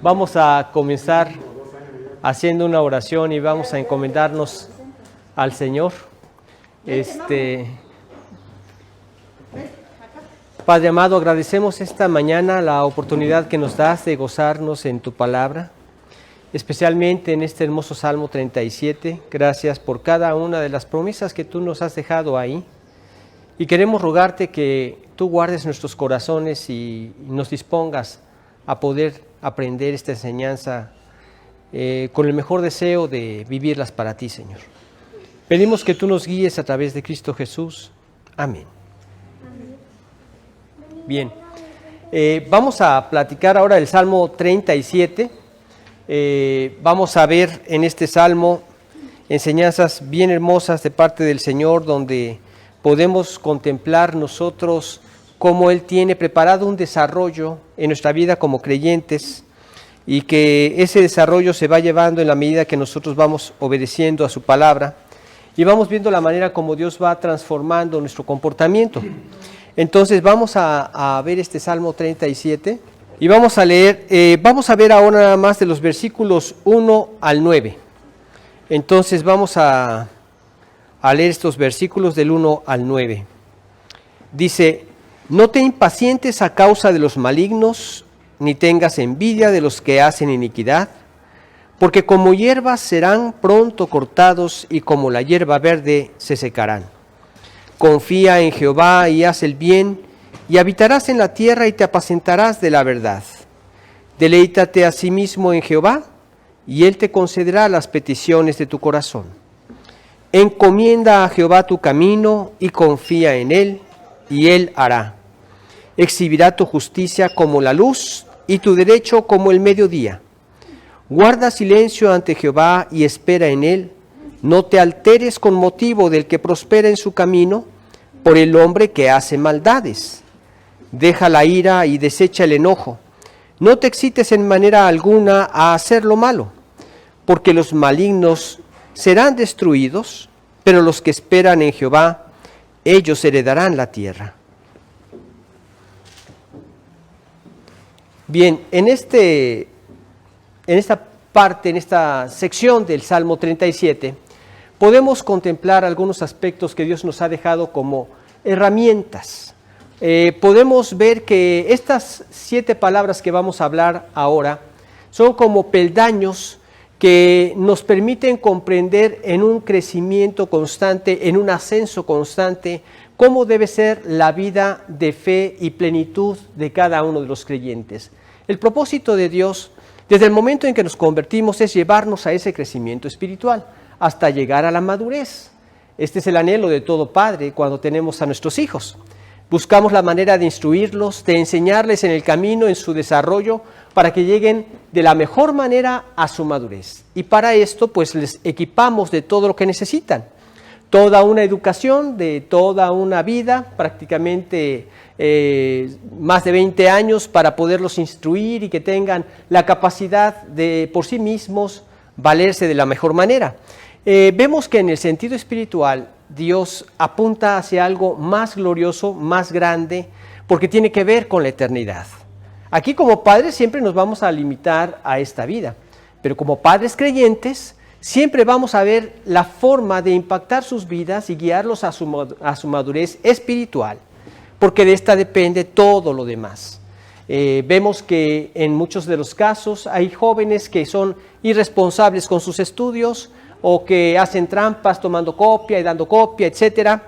Vamos a comenzar haciendo una oración y vamos a encomendarnos al Señor. Padre amado, agradecemos esta mañana la oportunidad que nos das de gozarnos en tu palabra, especialmente en este hermoso Salmo 37. Gracias por cada una de las promesas que tú nos has dejado ahí. Y queremos rogarte que tú guardes nuestros corazones y nos dispongas a poder aprender esta enseñanza con el mejor deseo de vivirlas para ti, Señor. Pedimos que tú nos guíes a través de Cristo Jesús. Amén. Bien, vamos a platicar ahora del Salmo 37. Vamos a ver en este Salmo enseñanzas bien hermosas de parte del Señor, donde podemos contemplar nosotros cómo Él tiene preparado un desarrollo en nuestra vida como creyentes y que ese desarrollo se va llevando en la medida que nosotros vamos obedeciendo a su palabra y vamos viendo la manera como Dios va transformando nuestro comportamiento. Entonces vamos a ver este Salmo 37 y vamos a leer, vamos a ver ahora nada más de los versículos 1 al 9. Entonces vamos a leer estos versículos del 1 al 9. Dice: no te impacientes a causa de los malignos, ni tengas envidia de los que hacen iniquidad, porque como hierbas serán pronto cortados y como la hierba verde se secarán. Confía en Jehová y haz el bien, y habitarás en la tierra y te apacentarás de la verdad. Deleítate asimismo en Jehová, y Él te concederá las peticiones de tu corazón. Encomienda a Jehová tu camino y confía en Él, y Él hará. Exhibirá tu justicia como la luz y tu derecho como el mediodía. Guarda silencio ante Jehová y espera en Él. No te alteres con motivo del que prospera en su camino, por el hombre que hace maldades. Deja la ira y desecha el enojo. No te excites en manera alguna a hacer lo malo, porque los malignos serán destruidos, pero los que esperan en Jehová, ellos heredarán la tierra. Bien, en esta parte, en esta sección del Salmo 37, podemos contemplar algunos aspectos que Dios nos ha dejado como herramientas. Podemos ver que estas 7 palabras que vamos a hablar ahora son como peldaños que nos permiten comprender en un crecimiento constante, en un ascenso constante, cómo debe ser la vida de fe y plenitud de cada uno de los creyentes. El propósito de Dios, desde el momento en que nos convertimos, es llevarnos a ese crecimiento espiritual, hasta llegar a la madurez. Este es el anhelo de todo padre cuando tenemos a nuestros hijos. Buscamos la manera de instruirlos, de enseñarles en el camino, en su desarrollo, para que lleguen de la mejor manera a su madurez. Y para esto, pues les equipamos de todo lo que necesitan. Toda una educación de toda una vida, prácticamente más de 20 años para poderlos instruir y que tengan la capacidad de por sí mismos valerse de la mejor manera. Vemos que en el sentido espiritual Dios apunta hacia algo más glorioso, más grande, porque tiene que ver con la eternidad. Aquí como padres siempre nos vamos a limitar a esta vida, pero como padres creyentes siempre vamos a ver la forma de impactar sus vidas y guiarlos a su madurez espiritual, porque de esta depende todo lo demás. Vemos que en muchos de los casos hay jóvenes que son irresponsables con sus estudios o que hacen trampas tomando copia y dando copia, etc.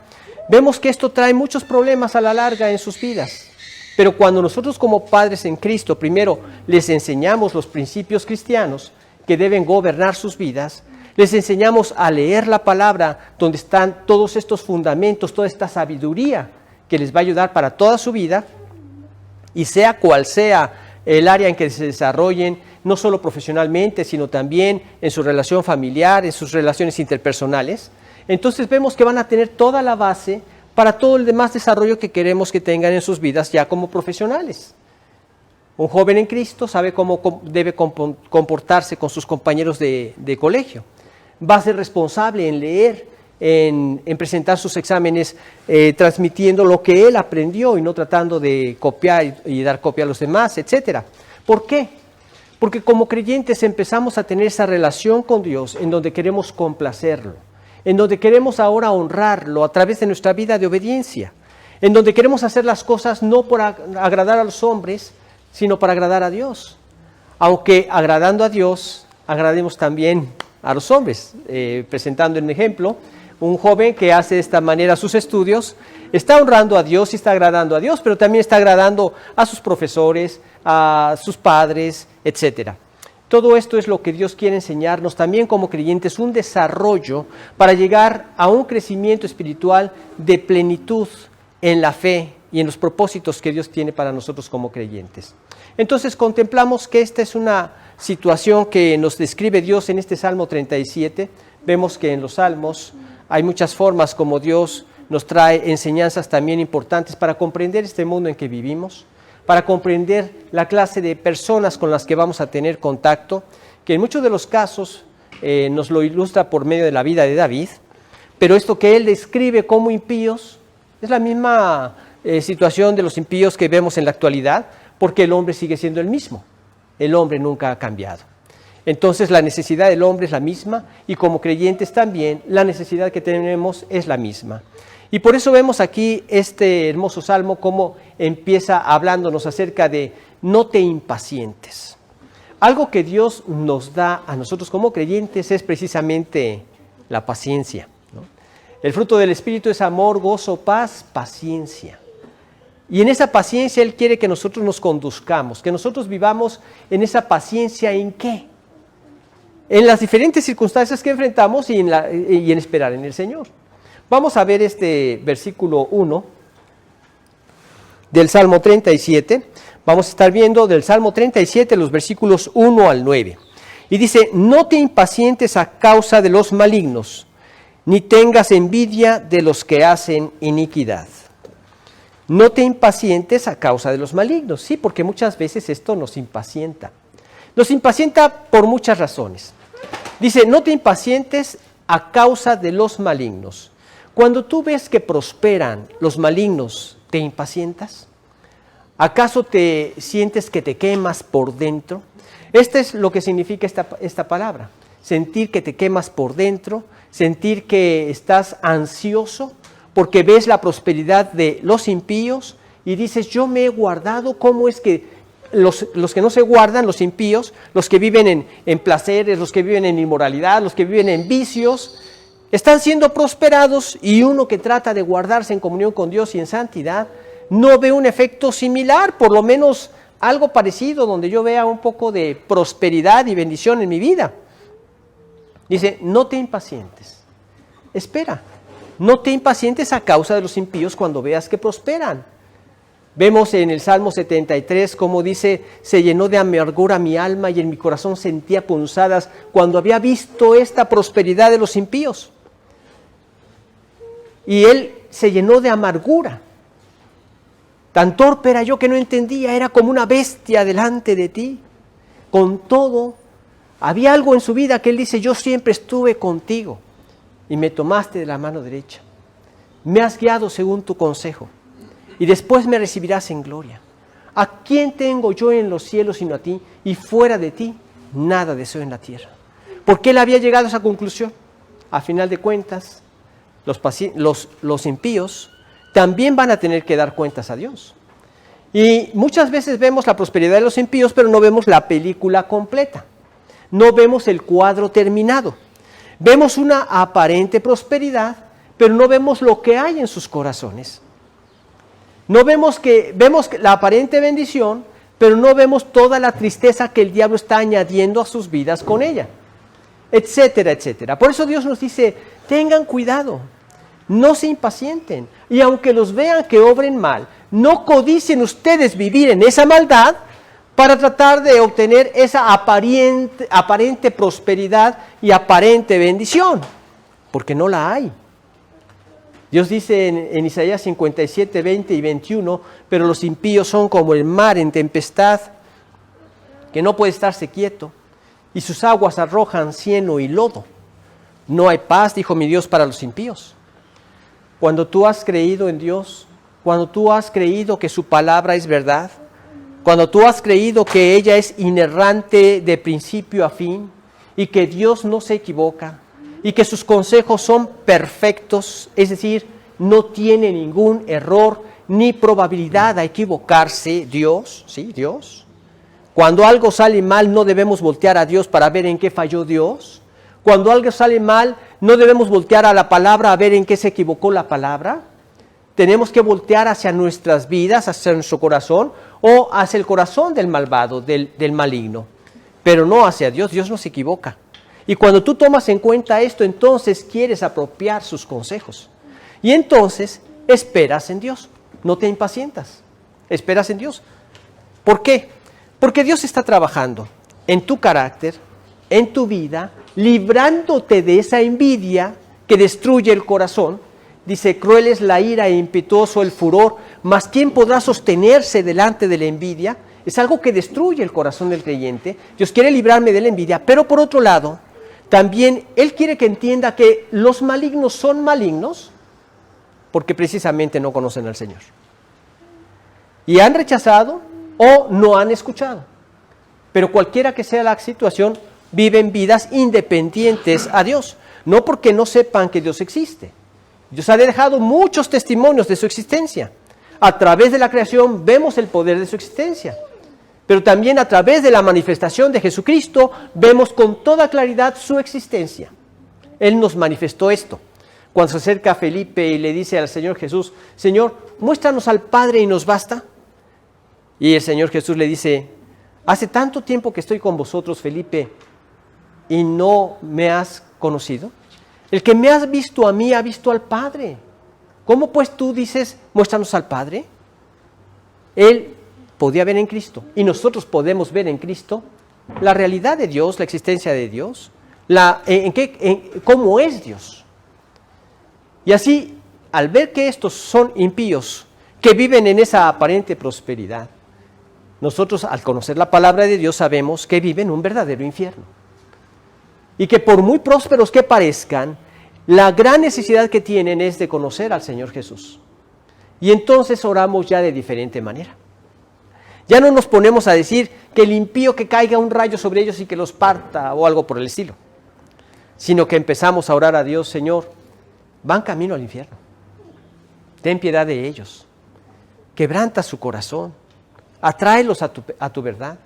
Vemos que esto trae muchos problemas a la larga en sus vidas. Pero cuando nosotros como padres en Cristo primero les enseñamos los principios cristianos que deben gobernar sus vidas, les enseñamos a leer la palabra donde están todos estos fundamentos, toda esta sabiduría que les va a ayudar para toda su vida, y sea cual sea el área en que se desarrollen, no solo profesionalmente, sino también en su relación familiar, en sus relaciones interpersonales, entonces vemos que van a tener toda la base para todo el demás desarrollo que queremos que tengan en sus vidas ya como profesionales. Un joven en Cristo sabe cómo debe comportarse con sus compañeros de colegio. Va a ser responsable en leer, en presentar sus exámenes, transmitiendo lo que él aprendió y no tratando de copiar y dar copia a los demás, etc. ¿Por qué? Porque como creyentes empezamos a tener esa relación con Dios en donde queremos complacerlo, en donde queremos ahora honrarlo a través de nuestra vida de obediencia, en donde queremos hacer las cosas no por agradar a los hombres, sino para agradar a Dios. Aunque agradando a Dios, agrademos también a los hombres. Presentando un ejemplo, un joven que hace de esta manera sus estudios, está honrando a Dios y está agradando a Dios, pero también está agradando a sus profesores, a sus padres, etc. Todo esto es lo que Dios quiere enseñarnos también como creyentes, un desarrollo para llegar a un crecimiento espiritual de plenitud en la fe y en los propósitos que Dios tiene para nosotros como creyentes. Entonces contemplamos que esta es una situación que nos describe Dios en este Salmo 37. Vemos que en los Salmos hay muchas formas como Dios nos trae enseñanzas también importantes para comprender este mundo en que vivimos, para comprender la clase de personas con las que vamos a tener contacto, que en muchos de los casos nos lo ilustra por medio de la vida de David, pero esto que él describe como impíos es la misma situación de los impíos que vemos en la actualidad, porque el hombre sigue siendo el mismo, el hombre nunca ha cambiado. Entonces la necesidad del hombre es la misma y como creyentes también la necesidad que tenemos es la misma. Y por eso vemos aquí este hermoso salmo como empieza hablándonos acerca de no te impacientes. Algo que Dios nos da a nosotros como creyentes es precisamente la paciencia, ¿no? El fruto del Espíritu es amor, gozo, paz, paciencia. Y en esa paciencia Él quiere que nosotros nos conduzcamos, que nosotros vivamos en esa paciencia ¿en qué? En las diferentes circunstancias que enfrentamos y en esperar en el Señor. Vamos a ver este versículo 1 del Salmo 37. Vamos a estar viendo del Salmo 37 los versículos 1 al 9. Y dice, no te impacientes a causa de los malignos, ni tengas envidia de los que hacen iniquidad. No te impacientes a causa de los malignos. Sí, porque muchas veces esto nos impacienta. Nos impacienta por muchas razones. Dice, no te impacientes a causa de los malignos. Cuando tú ves que prosperan los malignos, ¿te impacientas? ¿Acaso te sientes que te quemas por dentro? Este es lo que significa esta palabra. Sentir que te quemas por dentro, sentir que estás ansioso porque ves la prosperidad de los impíos y dices, yo me he guardado. ¿Cómo es que los que no se guardan, los impíos, los que viven en placeres, los que viven en inmoralidad, los que viven en vicios, están siendo prosperados y uno que trata de guardarse en comunión con Dios y en santidad no ve un efecto similar, por lo menos algo parecido, donde yo vea un poco de prosperidad y bendición en mi vida? Dice, no te impacientes, espera, no te impacientes a causa de los impíos cuando veas que prosperan. Vemos en el Salmo 73 como dice, se llenó de amargura mi alma y en mi corazón sentía punzadas cuando había visto esta prosperidad de los impíos. Y él se llenó de amargura. Tan torpe era yo que no entendía, era como una bestia delante de ti. Con todo, había algo en su vida que él dice, yo siempre estuve contigo y me tomaste de la mano derecha. Me has guiado según tu consejo y después me recibirás en gloria. ¿A quién tengo yo en los cielos sino a ti? Y fuera de ti, nada deseo en la tierra. ¿Por qué él había llegado a esa conclusión? A final de cuentas, los impíos también van a tener que dar cuentas a Dios. Y muchas veces vemos la prosperidad de los impíos, pero no vemos la película completa. No vemos el cuadro terminado. Vemos una aparente prosperidad, pero no vemos lo que hay en sus corazones. No vemos la aparente bendición, pero no vemos toda la tristeza que el diablo está añadiendo a sus vidas con ella, etcétera, etcétera. Por eso Dios nos dice, tengan cuidado, no se impacienten, y aunque los vean que obren mal, no codicien ustedes vivir en esa maldad para tratar de obtener esa aparente prosperidad y aparente bendición, porque no la hay. Dios dice en Isaías 57, 20 y 21, pero los impíos son como el mar en tempestad, que no puede estarse quieto, y sus aguas arrojan cieno y lodo. No hay paz, dijo mi Dios, para los impíos. Cuando tú has creído en Dios, cuando tú has creído que su palabra es verdad, cuando tú has creído que ella es inerrante de principio a fin y que Dios no se equivoca y que sus consejos son perfectos, es decir, no tiene ningún error ni probabilidad a equivocarse Dios, ¿sí? Dios. Cuando algo sale mal no debemos voltear a Dios para ver en qué falló Dios. Cuando algo sale mal no debemos voltear a la palabra a ver en qué se equivocó la palabra. Tenemos que voltear hacia nuestras vidas, hacia nuestro corazón o hacia el corazón del malvado, del maligno, pero no hacia Dios. Dios no se equivoca. Y cuando tú tomas en cuenta esto, entonces quieres apropiar sus consejos. Y entonces esperas en Dios, no te impacientas, esperas en Dios. ¿Por qué? Porque Dios está trabajando en tu carácter, en tu vida, librándote de esa envidia que destruye el corazón. Dice, cruel es la ira e impetuoso el furor, mas ¿quién podrá sostenerse delante de la envidia? Es algo que destruye el corazón del creyente. Dios quiere librarme de la envidia, pero por otro lado, también Él quiere que entienda que los malignos son malignos porque precisamente no conocen al Señor. Y han rechazado o no han escuchado. Pero cualquiera que sea la situación, viven vidas independientes a Dios. No porque no sepan que Dios existe. Dios ha dejado muchos testimonios de su existencia. A través de la creación vemos el poder de su existencia. Pero también a través de la manifestación de Jesucristo vemos con toda claridad su existencia. Él nos manifestó esto. Cuando se acerca a Felipe y le dice al Señor Jesús, Señor, muéstranos al Padre y nos basta. Y el Señor Jesús le dice, hace tanto tiempo que estoy con vosotros, Felipe, y no me has conocido. El que me has visto a mí ha visto al Padre. ¿Cómo pues tú dices, muéstranos al Padre? Él podía ver en Cristo y nosotros podemos ver en Cristo la realidad de Dios, la existencia de Dios, cómo es Dios. Y así, al ver que estos son impíos, que viven en esa aparente prosperidad, nosotros al conocer la palabra de Dios sabemos que viven un verdadero infierno. Y que por muy prósperos que parezcan, la gran necesidad que tienen es de conocer al Señor Jesús. Y entonces oramos ya de diferente manera. Ya no nos ponemos a decir que el impío que caiga un rayo sobre ellos y que los parta o algo por el estilo, sino que empezamos a orar a Dios, Señor, van camino al infierno. Ten piedad de ellos. Quebranta su corazón. Atráelos a tu verdad.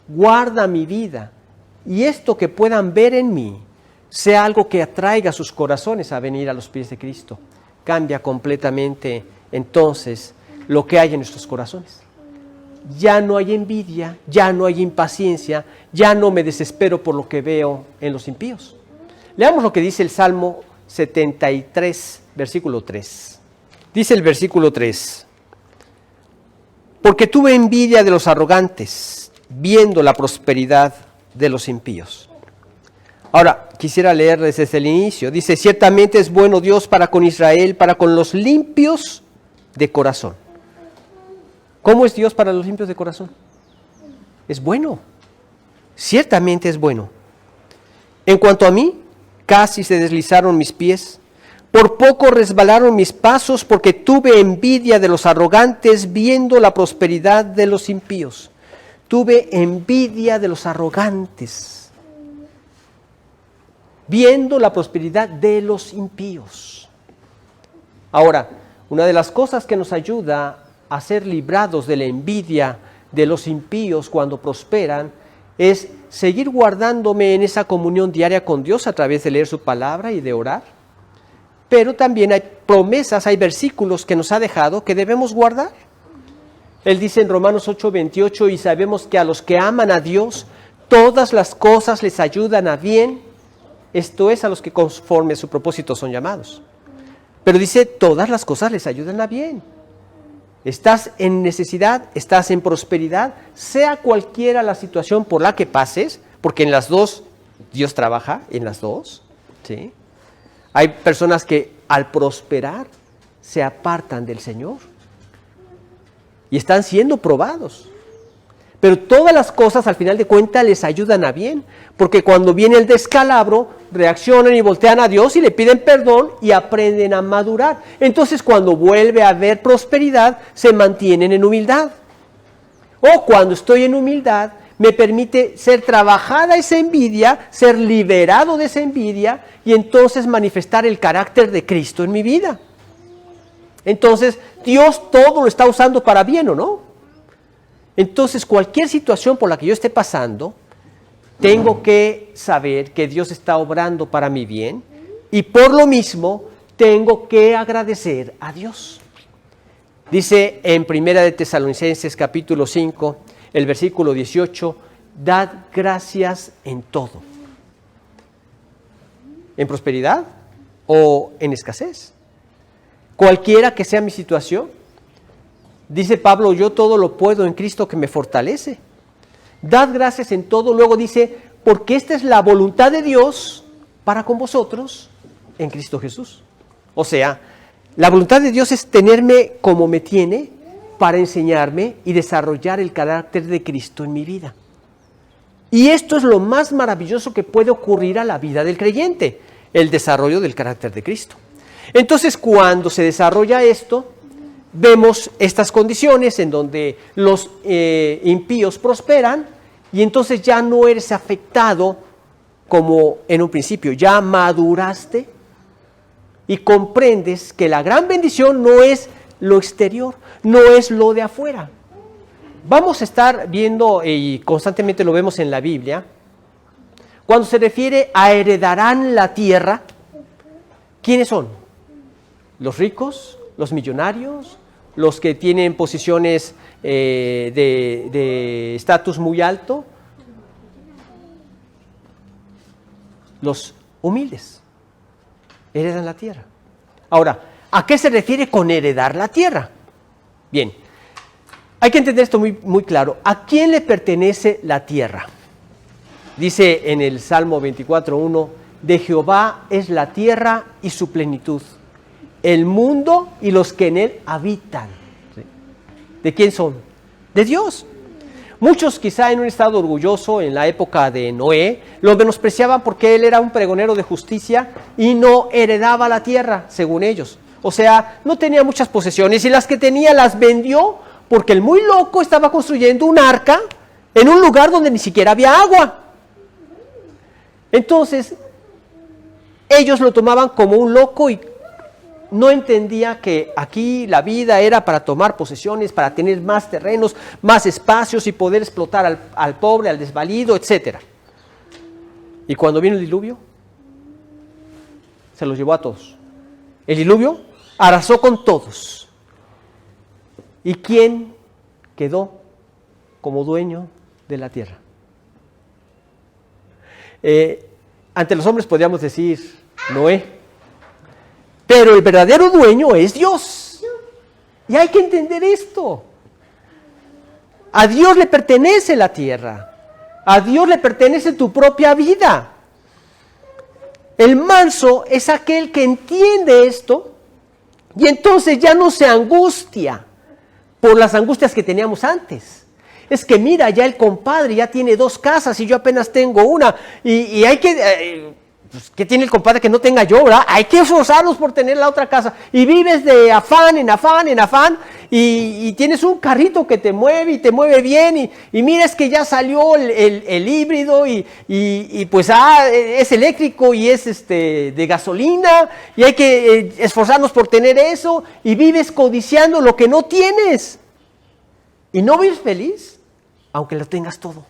Guarda mi vida. Y esto que puedan ver en mí sea algo que atraiga sus corazones a venir a los pies de Cristo. Cambia completamente entonces lo que hay en nuestros corazones. Ya no hay envidia, ya no hay impaciencia, ya no me desespero por lo que veo en los impíos. Leamos lo que dice el Salmo 73, versículo 3. Dice el versículo 3, porque tuve envidia de los arrogantes, viendo la prosperidad de los impíos. Ahora, quisiera leerles desde el inicio. Dice, ciertamente es bueno Dios para con Israel, para con los limpios de corazón. ¿Cómo es Dios para los limpios de corazón? Es bueno. Ciertamente es bueno. En cuanto a mí, casi se deslizaron mis pies. Por poco resbalaron mis pasos porque tuve envidia de los arrogantes viendo la prosperidad de los impíos. Tuve envidia de los arrogantes viendo la prosperidad de los impíos. Ahora, una de las cosas que nos ayuda a ser librados de la envidia de los impíos cuando prosperan es seguir guardándome en esa comunión diaria con Dios a través de leer su palabra y de orar. Pero también hay promesas, hay versículos que nos ha dejado que debemos guardar. Él dice en Romanos 8:28, y sabemos que a los que aman a Dios, todas las cosas les ayudan a bien. Esto es, a los que conforme a su propósito son llamados. Pero dice, todas las cosas les ayudan a bien. Estás en necesidad, estás en prosperidad, sea cualquiera la situación por la que pases, porque en las dos Dios trabaja, en las dos, ¿sí? Hay personas que al prosperar se apartan del Señor y están siendo probados. Pero todas las cosas al final de cuentas les ayudan a bien, porque cuando viene el descalabro, reaccionan y voltean a Dios y le piden perdón y aprenden a madurar. Entonces cuando vuelve a haber prosperidad, se mantienen en humildad. O cuando estoy en humildad, me permite ser trabajada esa envidia, ser liberado de esa envidia y entonces manifestar el carácter de Cristo en mi vida. Entonces, Dios todo lo está usando para bien, ¿o no? Entonces, cualquier situación por la que yo esté pasando, tengo que saber que Dios está obrando para mi bien y por lo mismo tengo que agradecer a Dios. Dice en Primera de Tesalonicenses capítulo 5, el versículo 18, dad gracias en todo. ¿En prosperidad o en escasez? Cualquiera que sea mi situación, dice Pablo, yo todo lo puedo en Cristo que me fortalece. Dad gracias en todo, luego dice, porque esta es la voluntad de Dios para con vosotros en Cristo Jesús. O sea, la voluntad de Dios es tenerme como me tiene para enseñarme y desarrollar el carácter de Cristo en mi vida. Y esto es lo más maravilloso que puede ocurrir a la vida del creyente, el desarrollo del carácter de Cristo. Entonces, cuando se desarrolla esto, vemos estas condiciones en donde los impíos prosperan y entonces ya no eres afectado como en un principio, ya maduraste y comprendes que la gran bendición no es lo exterior, no es lo de afuera. Vamos a estar viendo, y constantemente lo vemos en la Biblia, cuando se refiere a heredarán la tierra, ¿quiénes son? Los ricos, los millonarios, los que tienen posiciones de estatus muy alto, los humildes heredan la tierra. Ahora, ¿a qué se refiere con heredar la tierra? Bien, hay que entender esto muy claro. ¿A quién le pertenece la tierra? Dice en el Salmo 24:1, de Jehová es la tierra y su plenitud, el mundo y los que en él habitan. ¿Sí? ¿De quién son? De Dios. Muchos quizá en un estado orgulloso en la época de Noé lo menospreciaban porque él era un pregonero de justicia y no heredaba la tierra, según ellos. O sea, no tenía muchas posesiones y las que tenía las vendió porque el muy loco estaba construyendo un arca en un lugar donde ni siquiera había agua. Entonces, ellos lo tomaban como un loco y no entendía que aquí la vida era para tomar posesiones, para tener más terrenos, más espacios y poder explotar al pobre, al desvalido, etc. Y cuando vino el diluvio, se los llevó a todos. El diluvio arrasó con todos. ¿Y quién quedó como dueño de la tierra? Ante los hombres podríamos decir Noé. Pero el verdadero dueño es Dios. Y hay que entender esto. A Dios le pertenece la tierra. A Dios le pertenece tu propia vida. El manso es aquel que entiende esto y entonces ya no se angustia por las angustias que teníamos antes. Es que mira, ya el compadre ya tiene 2 casas y yo apenas tengo una. Y hay que... pues, ¿qué tiene el compadre que no tenga yo, verdad? Hay que esforzarnos por tener la otra casa. Y vives de afán en afán en afán y tienes un carrito que te mueve y te mueve bien y miras que ya salió el híbrido y pues es eléctrico y es de gasolina y hay que esforzarnos por tener eso y vives codiciando lo que no tienes. Y no vives feliz aunque lo tengas todo.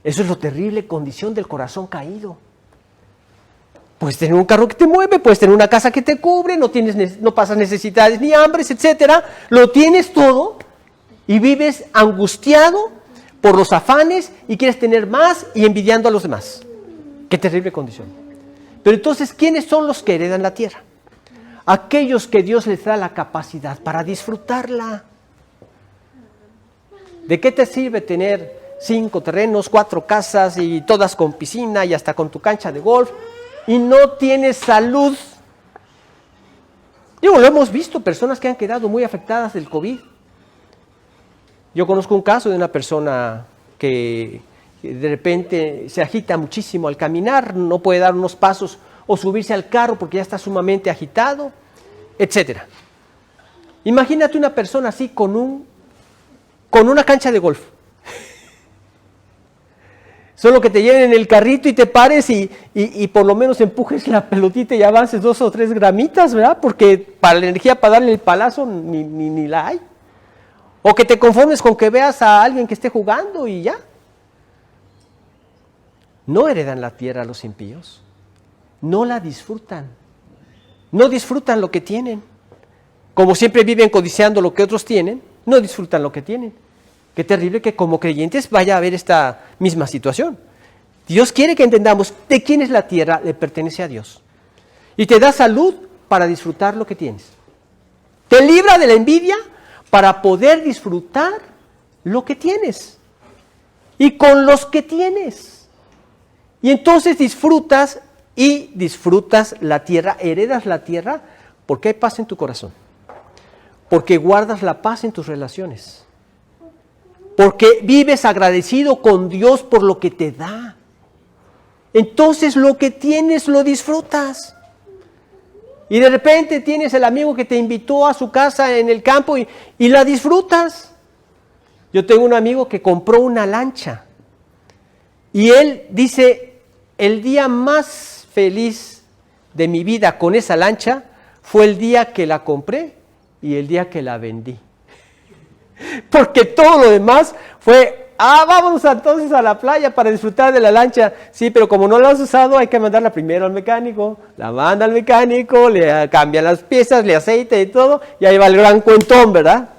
Eso es lo terrible condición del corazón caído. Puedes tener un carro que te mueve, puedes tener una casa que te cubre, no pasas necesidades ni hambres, etcétera. Lo tienes todo y vives angustiado por los afanes y quieres tener más y envidiando a los demás. Qué terrible condición. Pero entonces, ¿quiénes son los que heredan la tierra? Aquellos que Dios les da la capacidad para disfrutarla. ¿De qué te sirve tener 5 terrenos, 4 casas y todas con piscina y hasta con tu cancha de golf? Y no tienes salud. Lo hemos visto, personas que han quedado muy afectadas del COVID. Yo conozco un caso de una persona que de repente se agita muchísimo al caminar, no puede dar unos pasos o subirse al carro porque ya está sumamente agitado, etc. Imagínate una persona así con con una cancha de golf. Solo que te lleven en el carrito y te pares y por lo menos empujes la pelotita y avances 2 o 3 gramitas, ¿verdad? Porque para la energía, para darle el palazo, ni la hay. O que te conformes con que veas a alguien que esté jugando y ya. No heredan la tierra los impíos. No la disfrutan. No disfrutan lo que tienen. Como siempre viven codiciando lo que otros tienen, no disfrutan lo que tienen. Qué terrible que como creyentes vaya a haber esta misma situación. Dios quiere que entendamos de quién es la tierra, le pertenece a Dios. Y te da salud para disfrutar lo que tienes. Te libra de la envidia para poder disfrutar lo que tienes. Y con los que tienes. Y entonces disfrutas la tierra, heredas la tierra, porque hay paz en tu corazón. Porque guardas la paz en tus relaciones. Porque vives agradecido con Dios por lo que te da. Entonces lo que tienes lo disfrutas. Y de repente tienes el amigo que te invitó a su casa en el campo y la disfrutas. Yo tengo un amigo que compró una lancha. Y él dice, el día más feliz de mi vida con esa lancha fue el día que la compré y el día que la vendí. Porque todo lo demás fue, vámonos entonces a la playa para disfrutar de la lancha. Sí, pero como no la has usado, hay que mandarla primero al mecánico. La manda al mecánico, le cambian las piezas, le aceite y todo, y ahí va el gran cuentón, ¿verdad?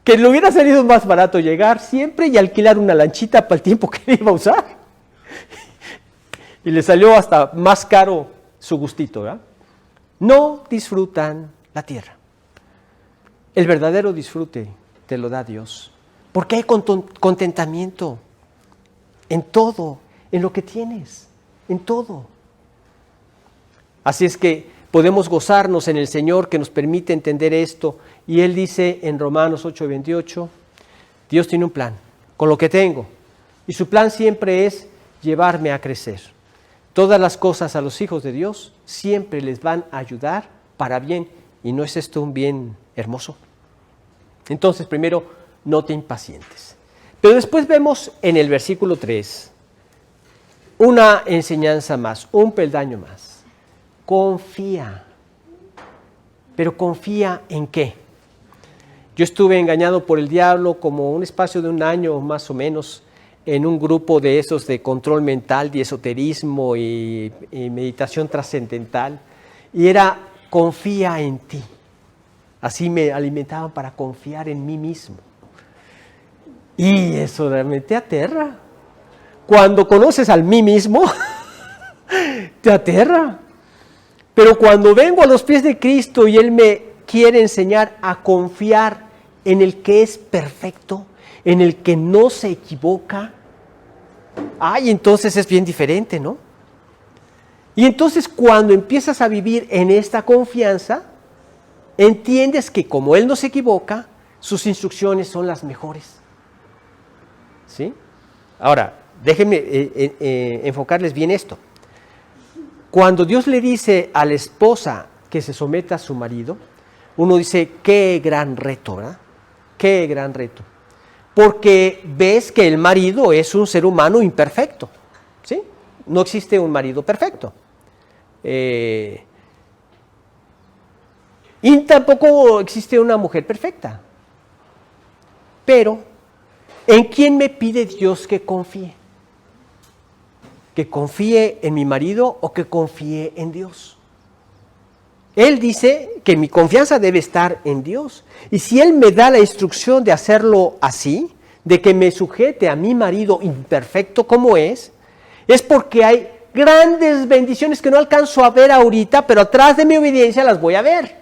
Que le hubiera salido más barato llegar siempre y alquilar una lanchita para el tiempo que iba a usar. Y le salió hasta más caro su gustito, ¿verdad? No disfrutan la tierra. El verdadero disfrute te lo da Dios. Porque hay contentamiento en todo, en lo que tienes, en todo. Así es que podemos gozarnos en el Señor que nos permite entender esto. Y Él dice en Romanos 8:28, Dios tiene un plan con lo que tengo. Y su plan siempre es llevarme a crecer. Todas las cosas a los hijos de Dios siempre les van a ayudar para bien. ¿Y no es esto un bien hermoso? Entonces, primero, no te impacientes. Pero después vemos en el versículo 3 una enseñanza más, un peldaño más. Confía. ¿Pero confía en qué? Yo estuve engañado por el diablo como un espacio de 1 año más o menos en un grupo de esos de control mental, de esoterismo y meditación trascendental. Y era, confía en ti. Así me alimentaban para confiar en mí mismo. Y eso realmente aterra. Cuando conoces al mí mismo, te aterra. Pero cuando vengo a los pies de Cristo y Él me quiere enseñar a confiar en el que es perfecto, en el que no se equivoca, entonces es bien diferente, ¿no? Y entonces cuando empiezas a vivir en esta confianza, entiendes que como Él no se equivoca, sus instrucciones son las mejores. ¿Sí? Ahora, déjenme enfocarles bien esto. Cuando Dios le dice a la esposa que se someta a su marido, uno dice, qué gran reto, ¿verdad? Qué gran reto. Porque ves que el marido es un ser humano imperfecto. ¿Sí? No existe un marido perfecto. Y tampoco existe una mujer perfecta. Pero, ¿en quién me pide Dios que confíe? ¿Que confíe en mi marido o que confíe en Dios? Él dice que mi confianza debe estar en Dios. Y si Él me da la instrucción de hacerlo así, de que me sujete a mi marido imperfecto como es porque hay grandes bendiciones que no alcanzo a ver ahorita, pero atrás de mi obediencia las voy a ver.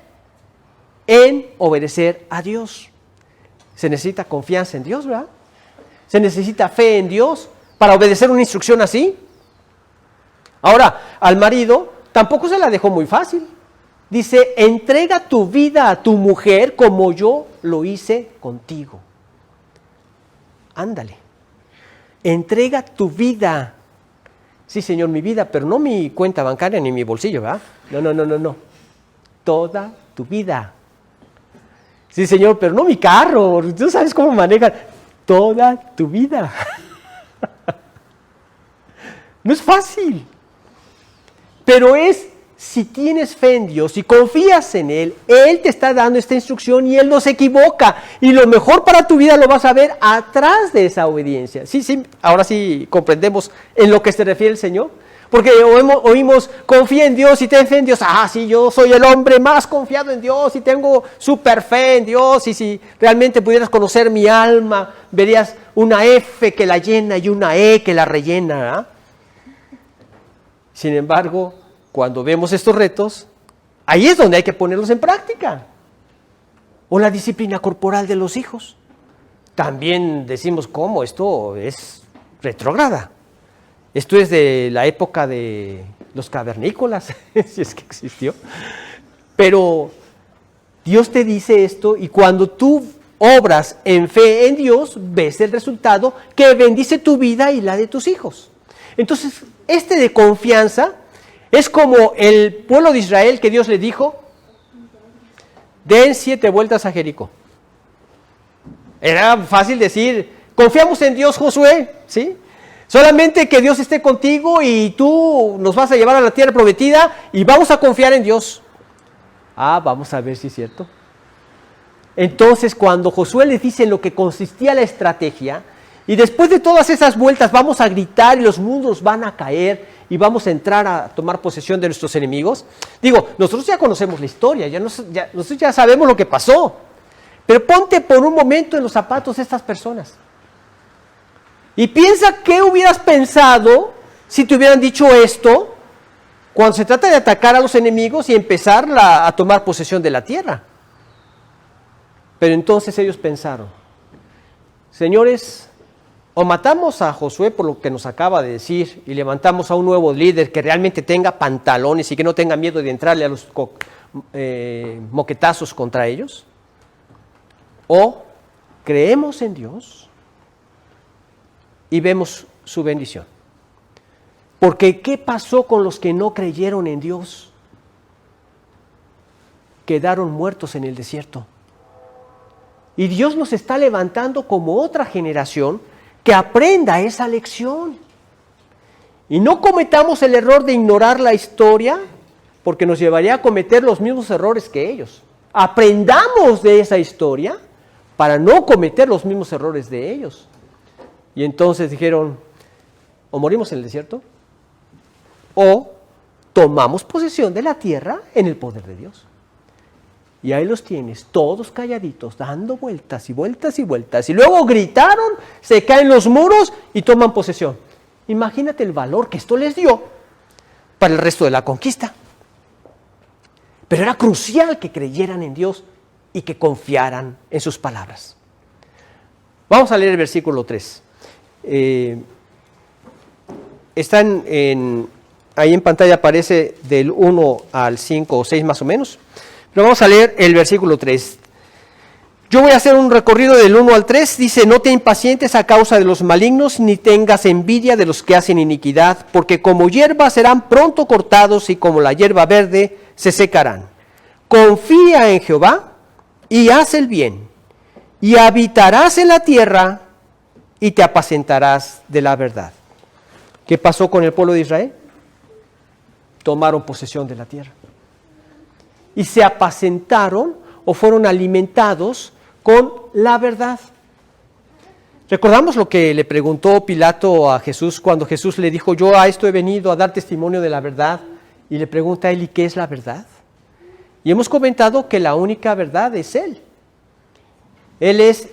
En obedecer a Dios. Se necesita confianza en Dios, ¿verdad? Se necesita fe en Dios para obedecer una instrucción así. Ahora, al marido tampoco se la dejó muy fácil. Dice, entrega tu vida a tu mujer como yo lo hice contigo. Ándale. Entrega tu vida. Sí, Señor, mi vida, pero no mi cuenta bancaria ni mi bolsillo, ¿verdad? No. Toda tu vida. Sí, Señor, pero no mi carro. Tú sabes cómo manejan toda tu vida. No es fácil. Pero si tienes fe en Dios y confías en Él, Él te está dando esta instrucción y Él no se equivoca. Y lo mejor para tu vida lo vas a ver atrás de esa obediencia. Sí, ahora sí comprendemos en lo que se refiere el Señor. Porque oímos, confía en Dios y ten fe en Dios. Ah, sí, yo soy el hombre más confiado en Dios y tengo súper fe en Dios. Y si realmente pudieras conocer mi alma, verías una F que la llena y una E que la rellena. ¿Eh? Sin embargo, cuando vemos estos retos, ahí es donde hay que ponerlos en práctica. O la disciplina corporal de los hijos. También decimos, ¿cómo? Esto es retrógrada. Esto es de la época de los cavernícolas, si es que existió. Pero Dios te dice esto y cuando tú obras en fe en Dios, ves el resultado que bendice tu vida y la de tus hijos. Entonces, de confianza es como el pueblo de Israel que Dios le dijo, den 7 vueltas a Jericó. Era fácil decir, confiamos en Dios, Josué, ¿sí? Solamente que Dios esté contigo y tú nos vas a llevar a la tierra prometida y vamos a confiar en Dios. Ah, vamos a ver si es cierto. Entonces, cuando Josué les dice en lo que consistía la estrategia, y después de todas esas vueltas vamos a gritar y los muros van a caer y vamos a entrar a tomar posesión de nuestros enemigos. Digo, nosotros ya conocemos la historia, nosotros ya sabemos lo que pasó. Pero ponte por un momento en los zapatos de estas personas. Y piensa qué hubieras pensado si te hubieran dicho esto cuando se trata de atacar a los enemigos y empezar a tomar posesión de la tierra. Pero entonces ellos pensaron, señores, o matamos a Josué por lo que nos acaba de decir y levantamos a un nuevo líder que realmente tenga pantalones y que no tenga miedo de entrarle a los moquetazos contra ellos, o creemos en Dios y vemos su bendición. Porque ¿qué pasó con los que no creyeron en Dios? Quedaron muertos en el desierto. Y Dios nos está levantando como otra generación que aprenda esa lección. Y no cometamos el error de ignorar la historia, porque nos llevaría a cometer los mismos errores que ellos. Aprendamos de esa historia para no cometer los mismos errores de ellos. Y entonces dijeron, o morimos en el desierto, o tomamos posesión de la tierra en el poder de Dios. Y ahí los tienes, todos calladitos, dando vueltas y vueltas y vueltas. Y luego gritaron, se caen los muros y toman posesión. Imagínate el valor que esto les dio para el resto de la conquista. Pero era crucial que creyeran en Dios y que confiaran en sus palabras. Vamos a leer el versículo 3. Ahí en pantalla aparece del 1 al 5 o 6 más o menos. Pero vamos a leer el versículo 3. Yo voy a hacer un recorrido del 1 al 3. Dice, no te impacientes a causa de los malignos, ni tengas envidia de los que hacen iniquidad, porque como hierba serán pronto cortados y como la hierba verde se secarán. Confía en Jehová y haz el bien, y habitarás en la tierra y te apacentarás de la verdad. ¿Qué pasó con el pueblo de Israel? Tomaron posesión de la tierra. Y se apacentaron o fueron alimentados con la verdad. ¿Recordamos lo que le preguntó Pilato a Jesús cuando Jesús le dijo, yo a esto he venido a dar testimonio de la verdad? Y le pregunta a él, ¿y qué es la verdad? Y hemos comentado que la única verdad es Él. Él es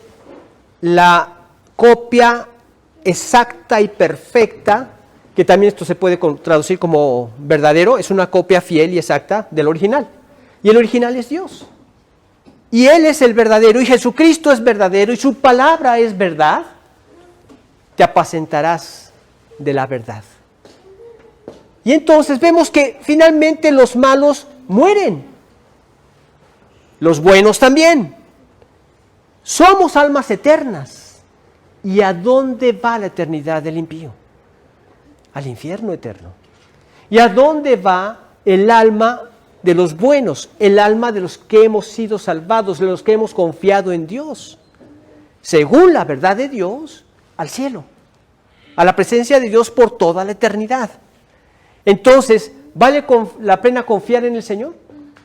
la copia exacta y perfecta, que también esto se puede traducir como verdadero, es una copia fiel y exacta del original. Y el original es Dios. Y Él es el verdadero, y Jesucristo es verdadero, y su palabra es verdad. Te apacentarás de la verdad. Y entonces vemos que finalmente los malos mueren. Los buenos también. Somos almas eternas. ¿Y a dónde va la eternidad del impío? Al infierno eterno. ¿Y a dónde va el alma de los buenos, el alma de los que hemos sido salvados, de los que hemos confiado en Dios, según la verdad de Dios, al cielo, a la presencia de Dios por toda la eternidad. Entonces, ¿vale la pena confiar en el Señor?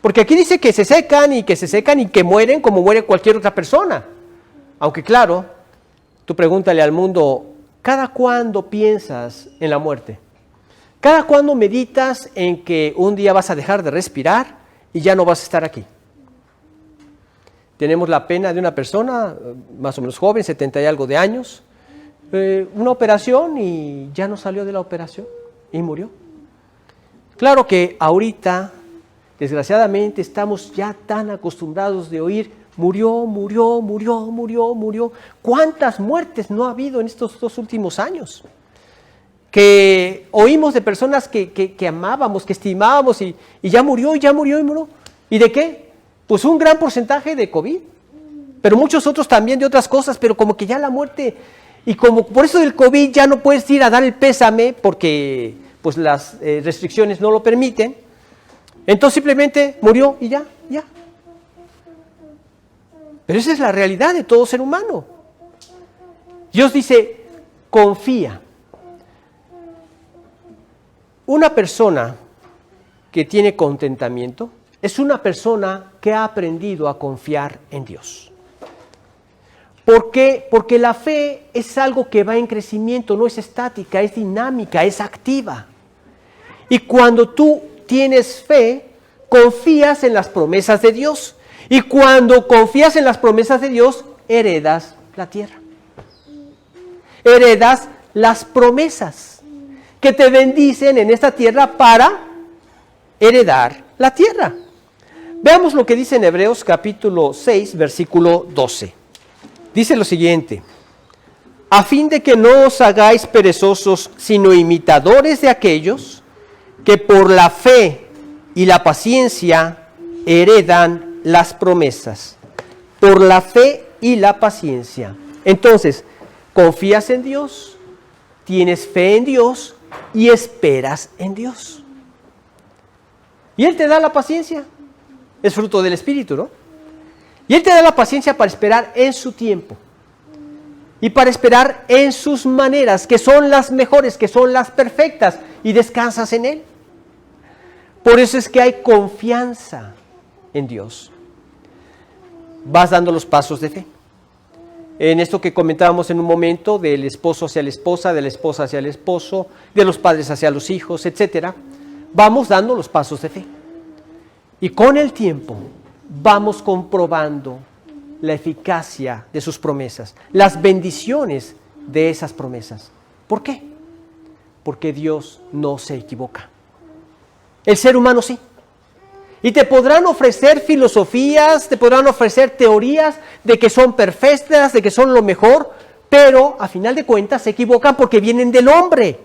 Porque aquí dice que se secan y que mueren como muere cualquier otra persona. Aunque claro, tú pregúntale al mundo, ¿cada cuándo piensas en la muerte? ¿Cada cuándo meditas en que un día vas a dejar de respirar y ya no vas a estar aquí? Tenemos la pena de una persona, más o menos joven, 70 y algo de años, una operación y ya no salió de la operación y murió. Claro que ahorita, desgraciadamente, estamos ya tan acostumbrados de oír murió. ¿Cuántas muertes no ha habido en estos 2 últimos años? Que oímos de personas que amábamos, que estimábamos y ya murió. ¿Y de qué? Pues un gran porcentaje de COVID, pero muchos otros también de otras cosas, pero como que ya la muerte, y como por eso del COVID ya no puedes ir a dar el pésame porque pues las restricciones no lo permiten, entonces simplemente murió y ya. Pero esa es la realidad de todo ser humano. Dios dice, confía. Una persona que tiene contentamiento es una persona que ha aprendido a confiar en Dios. ¿Por qué? Porque la fe es algo que va en crecimiento, no es estática, es dinámica, es activa. Y cuando tú tienes fe, confías en las promesas de Dios. Y cuando confías en las promesas de Dios, heredas la tierra. Heredas las promesas que te bendicen en esta tierra para heredar la tierra. Veamos lo que dice en Hebreos capítulo 6, versículo 12. Dice lo siguiente: a fin de que no os hagáis perezosos, sino imitadores de aquellos que por la fe y la paciencia heredan las promesas. Por la fe y la paciencia. Entonces, confías en Dios, tienes fe en Dios y esperas en Dios. Y Él te da la paciencia. Es fruto del Espíritu, ¿no? Y Él te da la paciencia para esperar en su tiempo. Y para esperar en sus maneras, que son las mejores, que son las perfectas. Y descansas en Él. Por eso es que hay confianza en Dios. Vas dando los pasos de fe. En esto que comentábamos en un momento, del esposo hacia la esposa, de la esposa hacia el esposo, de los padres hacia los hijos, etc. Vamos dando los pasos de fe. Y con el tiempo vamos comprobando la eficacia de sus promesas, las bendiciones de esas promesas. ¿Por qué? Porque Dios no se equivoca. El ser humano sí. Y te podrán ofrecer filosofías, te podrán ofrecer teorías de que son perfectas, de que son lo mejor, pero a final de cuentas se equivocan porque vienen del hombre.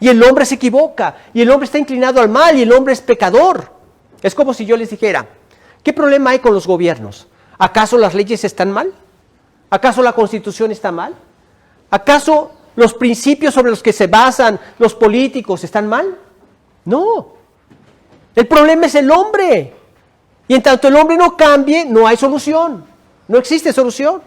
Y el hombre se equivoca, y el hombre está inclinado al mal, y el hombre es pecador. Es como si yo les dijera, ¿qué problema hay con los gobiernos? ¿Acaso las leyes están mal? ¿Acaso la Constitución está mal? ¿Acaso los principios sobre los que se basan los políticos están mal? No. El problema es el hombre. Y en tanto el hombre no cambie, no hay solución. No existe solución.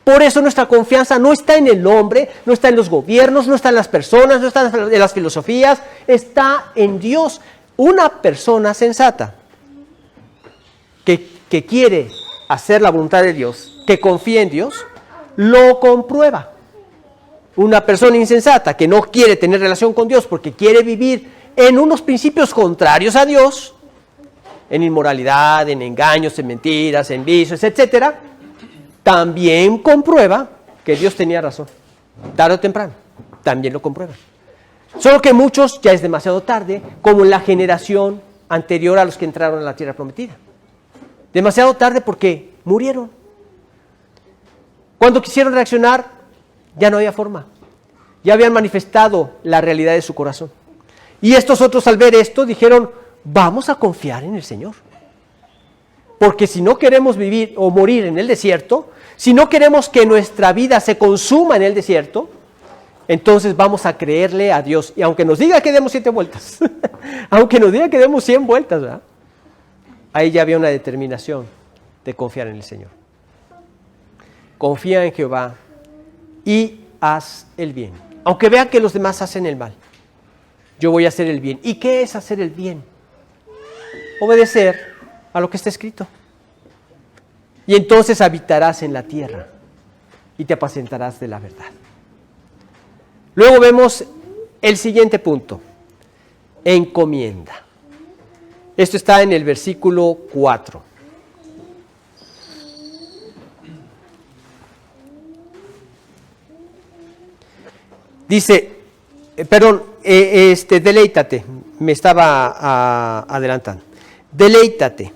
Por eso nuestra confianza no está en el hombre, no está en los gobiernos, no está en las personas, no está en las filosofías, está en Dios. Una persona sensata que quiere hacer la voluntad de Dios, que confía en Dios, lo comprueba. Una persona insensata que no quiere tener relación con Dios porque quiere vivir en unos principios contrarios a Dios, en inmoralidad, en engaños, en mentiras, en vicios, etc., también comprueba que Dios tenía razón. Tarde o temprano, también lo comprueba. Solo que muchos ya es demasiado tarde, como la generación anterior a los que entraron a la tierra prometida. Demasiado tarde porque murieron. Cuando quisieron reaccionar, ya no había forma. Ya habían manifestado la realidad de su corazón. Y estos otros, al ver esto, dijeron, vamos a confiar en el Señor. Porque si no queremos vivir o morir en el desierto, si no queremos que nuestra vida se consuma en el desierto, entonces vamos a creerle a Dios. Y aunque nos diga que demos 7 vueltas, aunque nos diga que demos 100 vueltas, ¿verdad? ahí ya había una determinación de confiar en el Señor. Confía en Jehová y haz el bien. Aunque vea que los demás hacen el mal, yo voy a hacer el bien. ¿Y qué es hacer el bien? Obedecer a lo que está escrito. Y entonces habitarás en la tierra y te apacentarás de la verdad. Luego vemos el siguiente punto, encomienda. Esto está en el versículo 4. Dice, deleítate, me estaba adelantando. Deleítate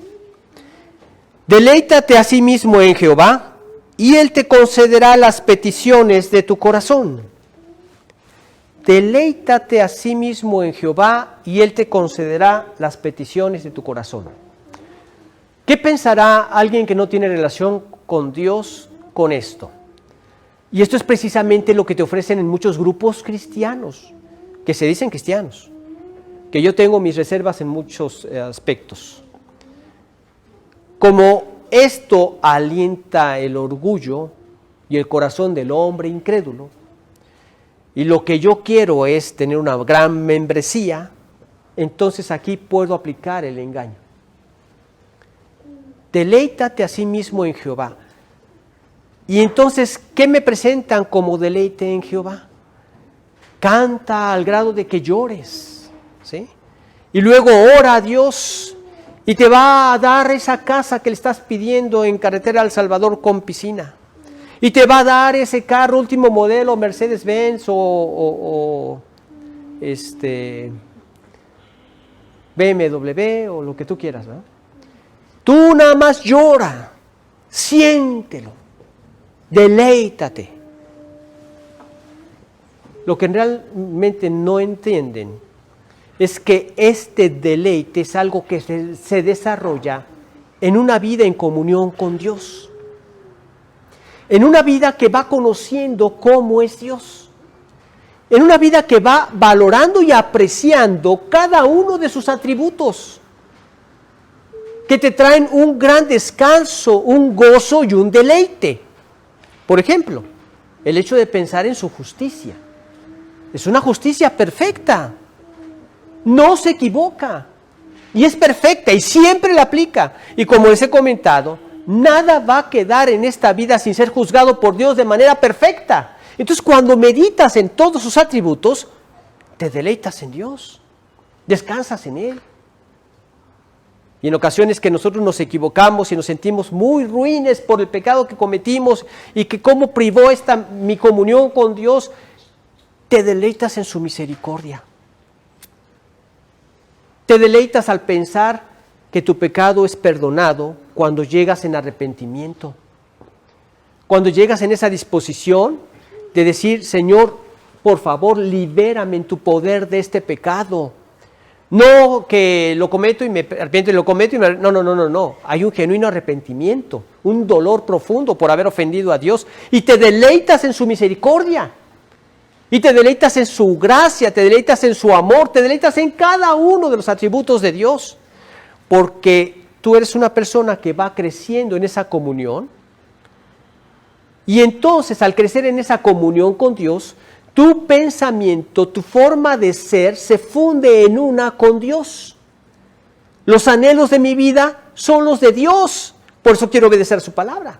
a sí mismo en Jehová, y Él te concederá las peticiones de tu corazón. Deleítate a sí mismo en Jehová, y Él te concederá las peticiones de tu corazón. ¿Qué pensará alguien que no tiene relación con Dios con esto? Y esto es precisamente lo que te ofrecen en muchos grupos cristianos, que se dicen cristianos, que yo tengo mis reservas en muchos aspectos. Como esto alienta el orgullo y el corazón del hombre incrédulo, y lo que yo quiero es tener una gran membresía, entonces aquí puedo aplicar el engaño. Deleítate a sí mismo en Jehová. Y entonces, ¿qué me presentan como deleite en Jehová? Canta al grado de que llores, ¿sí? Y luego ora a Dios y te va a dar esa casa que le estás pidiendo en carretera al Salvador con piscina. Y te va a dar ese carro último modelo, Mercedes-Benz o BMW o lo que tú quieras, ¿no? Tú nada más llora, siéntelo. Deleítate. Lo que realmente no entienden es que este deleite es algo que se desarrolla en una vida en comunión con Dios. En una vida que va conociendo cómo es Dios. En una vida que va valorando y apreciando cada uno de sus atributos, que te traen un gran descanso, un gozo y un deleite. Por ejemplo, el hecho de pensar en su justicia. Es una justicia perfecta. No se equivoca. Y es perfecta y siempre la aplica. Y como les he comentado, nada va a quedar en esta vida sin ser juzgado por Dios de manera perfecta. Entonces, cuando meditas en todos sus atributos, te deleitas en Dios. Descansas en Él. Y en ocasiones que nosotros nos equivocamos y nos sentimos muy ruines por el pecado que cometimos y que cómo privó mi comunión con Dios, te deleitas en su misericordia. Te deleitas al pensar que tu pecado es perdonado cuando llegas en arrepentimiento. Cuando llegas en esa disposición de decir, Señor, por favor, libérame en tu poder de este pecado. No que lo cometo y me arrepiento y lo cometo y me... No. Hay un genuino arrepentimiento, un dolor profundo por haber ofendido a Dios y te deleitas en su misericordia. Y te deleitas en su gracia, te deleitas en su amor, te deleitas en cada uno de los atributos de Dios. Porque tú eres una persona que va creciendo en esa comunión. Y entonces al crecer en esa comunión con Dios, tu pensamiento, tu forma de ser se funde en una con Dios. Los anhelos de mi vida son los de Dios, por eso quiero obedecer su palabra.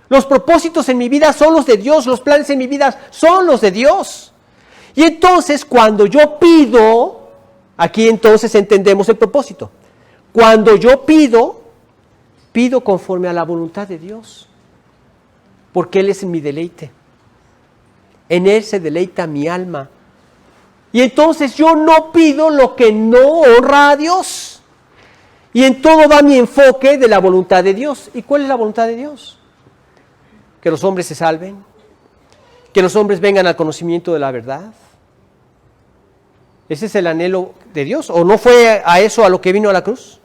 Los propósitos en mi vida son los de Dios, los planes en mi vida son los de Dios. Y entonces cuando yo pido, aquí entonces entendemos el propósito. Cuando yo pido conforme a la voluntad de Dios, porque Él es mi deleite. En Él se deleita mi alma. Y entonces yo no pido lo que no honra a Dios. Y en todo va mi enfoque de la voluntad de Dios. ¿Y cuál es la voluntad de Dios? Que los hombres se salven. Que los hombres vengan al conocimiento de la verdad. ¿Ese es el anhelo de Dios? ¿O no fue a eso a lo que vino a la cruz?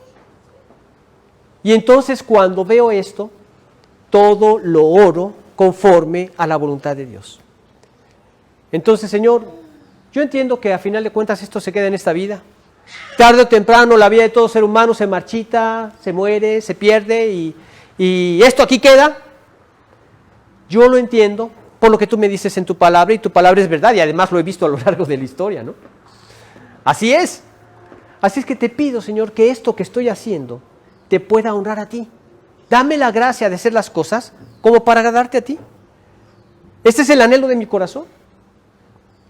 Y entonces cuando veo esto, todo lo oro conforme a la voluntad de Dios. Entonces, Señor, yo entiendo que a final de cuentas esto se queda en esta vida, Tarde o temprano la vida de todo ser humano se marchita, se muere, se pierde y esto aquí queda. Yo lo entiendo por lo que tú me dices en tu palabra y tu palabra es verdad y además lo he visto a lo largo de la historia, ¿no? Así es. Así es que te pido, Señor, que esto que estoy haciendo te pueda honrar a ti. Dame la gracia de hacer las cosas como para agradarte a ti. Este es el anhelo de mi corazón.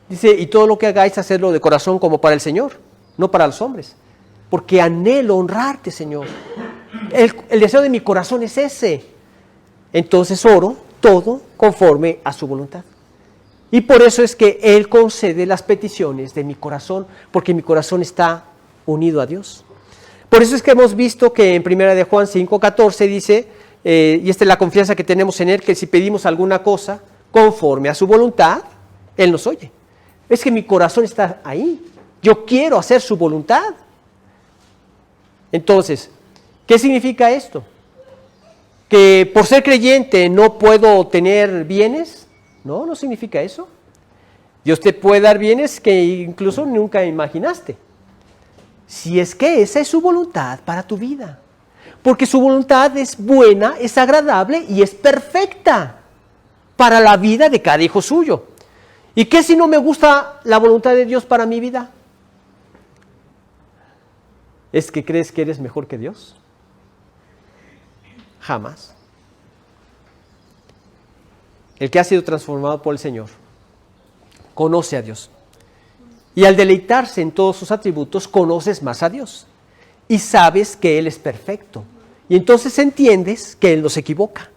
Dice, y todo lo que hagáis, hacerlo de corazón como para el Señor, no para los hombres. Porque anhelo honrarte, Señor. El deseo de mi corazón es ese. Entonces oro todo conforme a su voluntad. Y por eso es que Él concede las peticiones de mi corazón, porque mi corazón está unido a Dios. Por eso es que hemos visto que en 1 de Juan 5:14 dice, y esta es la confianza que tenemos en Él, que si pedimos alguna cosa conforme a su voluntad, Él nos oye. Es que mi corazón está ahí. Yo quiero hacer su voluntad. Entonces, ¿qué significa esto? ¿Que por ser creyente no puedo tener bienes? No, no significa eso. Dios te puede dar bienes que incluso nunca imaginaste. Si es que esa es su voluntad para tu vida. Porque su voluntad es buena, es agradable y es perfecta para la vida de cada hijo suyo. ¿Y qué si no me gusta la voluntad de Dios para mi vida? ¿Es que crees que eres mejor que Dios? Jamás. El que ha sido transformado por el Señor conoce a Dios. Y al deleitarse en todos sus atributos, conoces más a Dios. Y sabes que Él es perfecto. Y entonces entiendes que Él no se equivoca.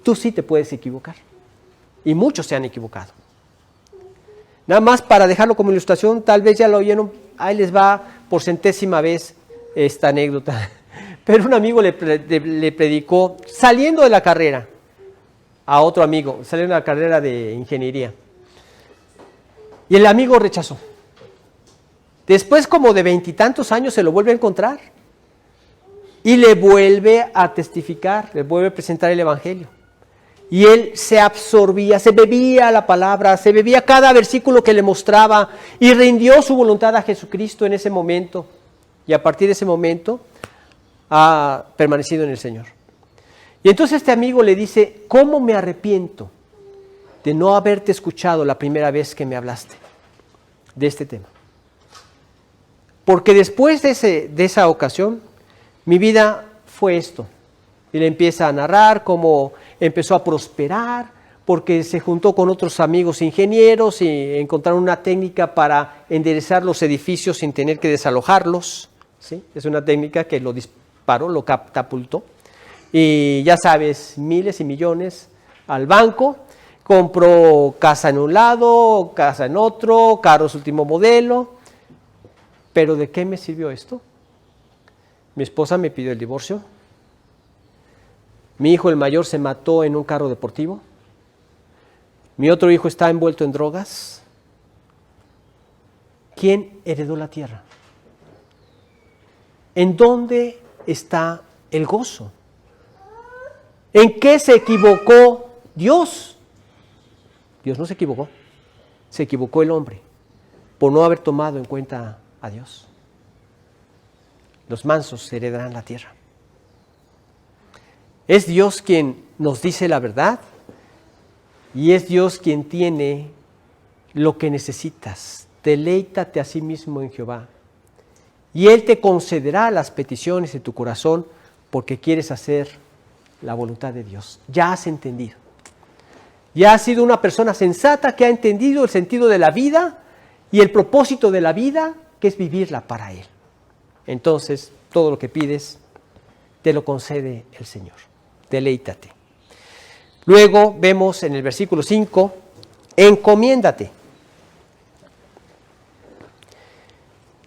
Tú sí te puedes equivocar. Y muchos se han equivocado. Nada más para dejarlo como ilustración, tal vez ya lo oyeron, ahí les va por centésima vez esta anécdota. Pero un amigo le predicó, saliendo de la carrera, a otro amigo, saliendo de la carrera de ingeniería. Y el amigo rechazó. Después como de 20 y tantos años se lo vuelve a encontrar. Y le vuelve a testificar, le vuelve a presentar el evangelio. Y él se absorbía, se bebía la palabra, se bebía cada versículo que le mostraba y rindió su voluntad a Jesucristo en ese momento. Y a partir de ese momento ha permanecido en el Señor. Y entonces este amigo le dice, ¿cómo me arrepiento de no haberte escuchado la primera vez que me hablaste de este tema? Porque después de esa ocasión, mi vida fue esto. Y le empieza a narrar cómo empezó a prosperar, porque se juntó con otros amigos ingenieros y encontraron una técnica para enderezar los edificios sin tener que desalojarlos. ¿Sí? Es una técnica que lo disparó, lo catapultó. Y ya sabes, miles y millones al banco. Compró casa en un lado, casa en otro, carros último modelo. ¿Pero de qué me sirvió esto? Mi esposa me pidió el divorcio. Mi hijo el mayor se mató en un carro deportivo. Mi otro hijo está envuelto en drogas. ¿Quién heredó la tierra? ¿En dónde está el gozo? ¿En qué se equivocó Dios? Dios no se equivocó. Se equivocó el hombre por no haber tomado en cuenta a Dios. Los mansos heredarán la tierra. Es Dios quien nos dice la verdad y es Dios quien tiene lo que necesitas. Deleítate a sí mismo en Jehová y Él te concederá las peticiones de tu corazón porque quieres hacer la voluntad de Dios. Ya has entendido. Ya has sido una persona sensata que ha entendido el sentido de la vida y el propósito de la vida, que es vivirla para Él. Entonces, todo lo que pides, te lo concede el Señor. Deleítate. Luego vemos en el versículo 5, encomiéndate.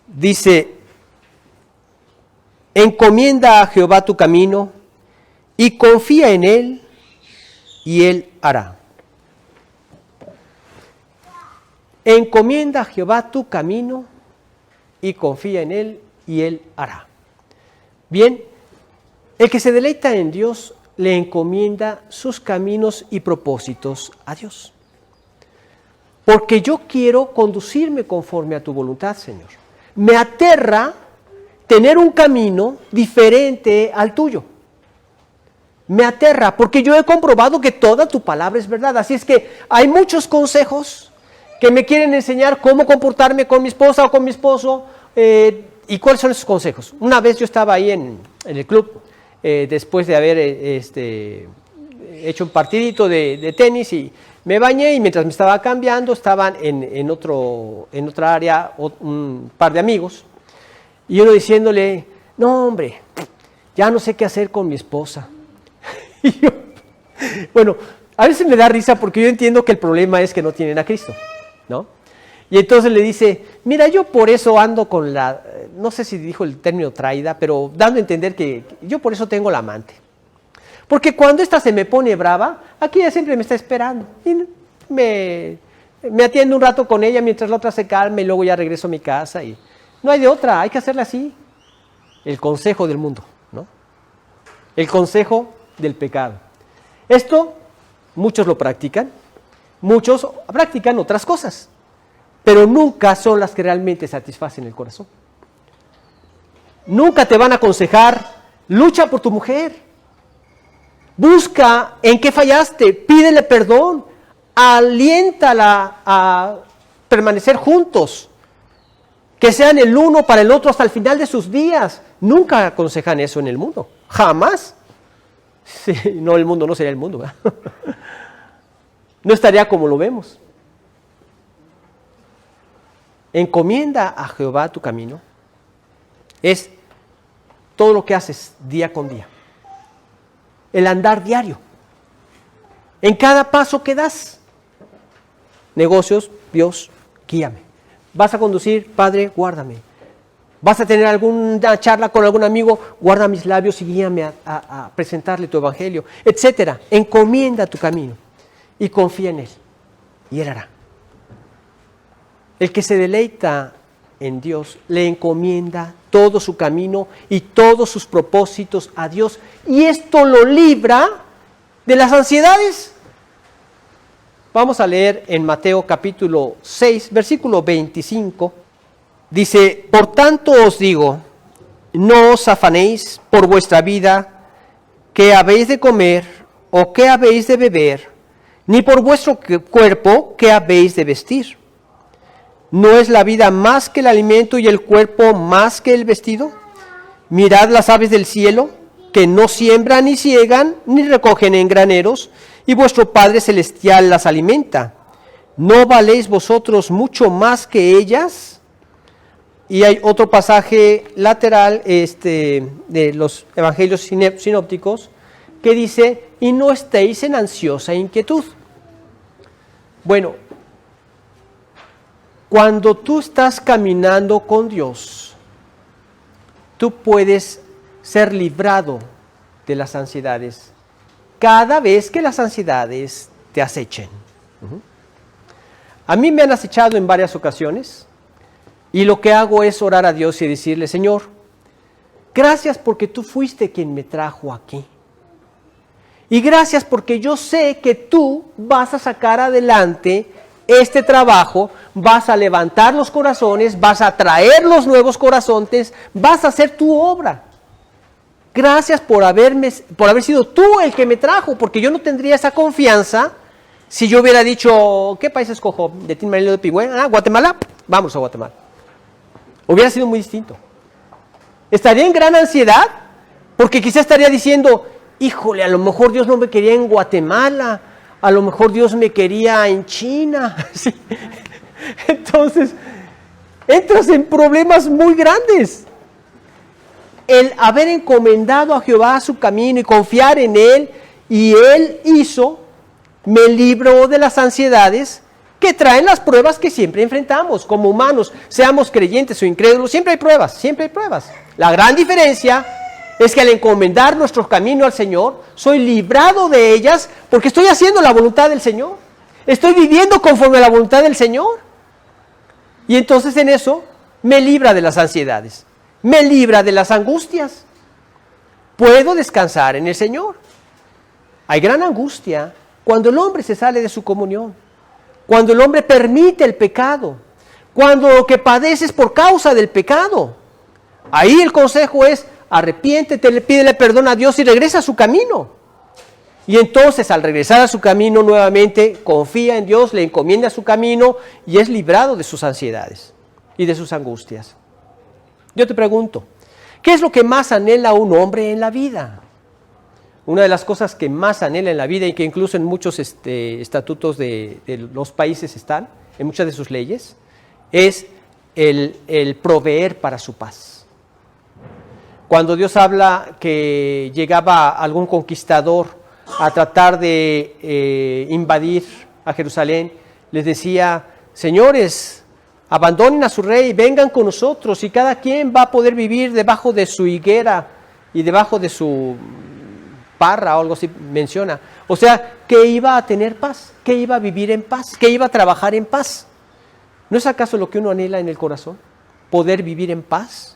Dice, encomienda a Jehová tu camino y confía en Él y Él hará. Encomienda a Jehová tu camino y confía en Él y Él hará. Bien, el que se deleita en Dios le encomienda sus caminos y propósitos a Dios. Porque yo quiero conducirme conforme a tu voluntad, Señor. Me aterra tener un camino diferente al tuyo. Me aterra porque yo he comprobado que toda tu palabra es verdad. Así es que hay muchos consejos que me quieren enseñar cómo comportarme con mi esposa o con mi esposo. ¿Y cuáles son esos consejos? Una vez yo estaba ahí en el club, después de haber hecho un partidito de tenis, y me bañé, y mientras me estaba cambiando estaban en otra área un par de amigos, y uno diciéndole: no hombre, ya no sé qué hacer con mi esposa. Y yo, bueno, a veces me da risa porque yo entiendo que el problema es que no tienen a Cristo, ¿no? Y entonces le dice: mira, yo por eso ando con la, no sé si dijo el término traída, pero dando a entender que yo por eso tengo la amante. Porque cuando esta se me pone brava, aquí ella siempre me está esperando. Y me atiendo un rato con ella mientras la otra se calma, y luego ya regreso a mi casa. Y no hay de otra, hay que hacerla así. El consejo del mundo, ¿no? El consejo del pecado. Esto muchos lo practican, muchos practican otras cosas, pero nunca son las que realmente satisfacen el corazón. Nunca te van a aconsejar: lucha por tu mujer, busca en qué fallaste, pídele perdón, aliéntala a permanecer juntos, que sean el uno para el otro hasta el final de sus días. Nunca aconsejan eso en el mundo, jamás. Sí, no, el mundo no sería el mundo, ¿verdad? No estaría como lo vemos. Encomienda a Jehová tu camino. Es todo lo que haces día con día. El andar diario. En cada paso que das. Negocios, Dios, guíame. Vas a conducir, Padre, guárdame. Vas a tener alguna charla con algún amigo, guarda mis labios y guíame a presentarle tu evangelio, etcétera. Encomienda tu camino y confía en Él, y Él hará. El que se deleita en Dios le encomienda todo su camino y todos sus propósitos a Dios, y esto lo libra de las ansiedades. Vamos a leer en Mateo capítulo 6, versículo 25. Dice: por tanto os digo, no os afanéis por vuestra vida, qué habéis de comer o qué habéis de beber, ni por vuestro cuerpo, qué habéis de vestir. ¿No es la vida más que el alimento y el cuerpo más que el vestido? Mirad las aves del cielo, que no siembran ni siegan ni recogen en graneros, y vuestro Padre Celestial las alimenta. ¿No valéis vosotros mucho más que ellas? Y hay otro pasaje lateral de los evangelios sinópticos que dice: y no estéis en ansiosa inquietud. Bueno, cuando tú estás caminando con Dios, tú puedes ser librado de las ansiedades cada vez que las ansiedades te acechen. A mí me han acechado en varias ocasiones, y lo que hago es orar a Dios y decirle: Señor, gracias porque tú fuiste quien me trajo aquí. Y gracias porque yo sé que tú vas a sacar adelante este trabajo, vas a levantar los corazones, vas a traer los nuevos corazones, vas a hacer tu obra. Gracias por haber sido tú el que me trajo, porque yo no tendría esa confianza si yo hubiera dicho: ¿qué país escojo? ¿De Tin Marín de Pigüé? ¿Guatemala? Vamos a Guatemala. Hubiera sido muy distinto. Estaría en gran ansiedad, porque quizás estaría diciendo: híjole, a lo mejor Dios no me quería en Guatemala, a lo mejor Dios me quería en China. ¿Sí? Entonces, entras en problemas muy grandes. El haber encomendado a Jehová su camino y confiar en Él, y Él me libró de las ansiedades que traen las pruebas que siempre enfrentamos como humanos, seamos creyentes o incrédulos. Siempre hay pruebas, siempre hay pruebas. La gran diferencia es que al encomendar nuestro camino al Señor, soy librado de ellas porque estoy haciendo la voluntad del Señor. Estoy viviendo conforme a la voluntad del Señor. Y entonces en eso me libra de las ansiedades, me libra de las angustias. Puedo descansar en el Señor. Hay gran angustia cuando el hombre se sale de su comunión, cuando el hombre permite el pecado, cuando lo que padeces por causa del pecado. Ahí el consejo es, arrepiéntete, pídele perdón a Dios y regresa a su camino. Y entonces al regresar a su camino nuevamente, confía en Dios, le encomienda su camino y es librado de sus ansiedades y de sus angustias. Yo te pregunto, ¿qué es lo que más anhela un hombre en la vida? Una de las cosas que más anhela en la vida y que incluso en muchos estatutos de los países están, en muchas de sus leyes, es el proveer para su paz. Cuando Dios habla que llegaba algún conquistador a tratar de invadir a Jerusalén, les decía, señores, abandonen a su rey, vengan con nosotros y cada quien va a poder vivir debajo de su higuera y debajo de su parra o algo así menciona. O sea, que iba a tener paz, que iba a vivir en paz, que iba a trabajar en paz. ¿No es acaso lo que uno anhela en el corazón? Poder vivir en paz.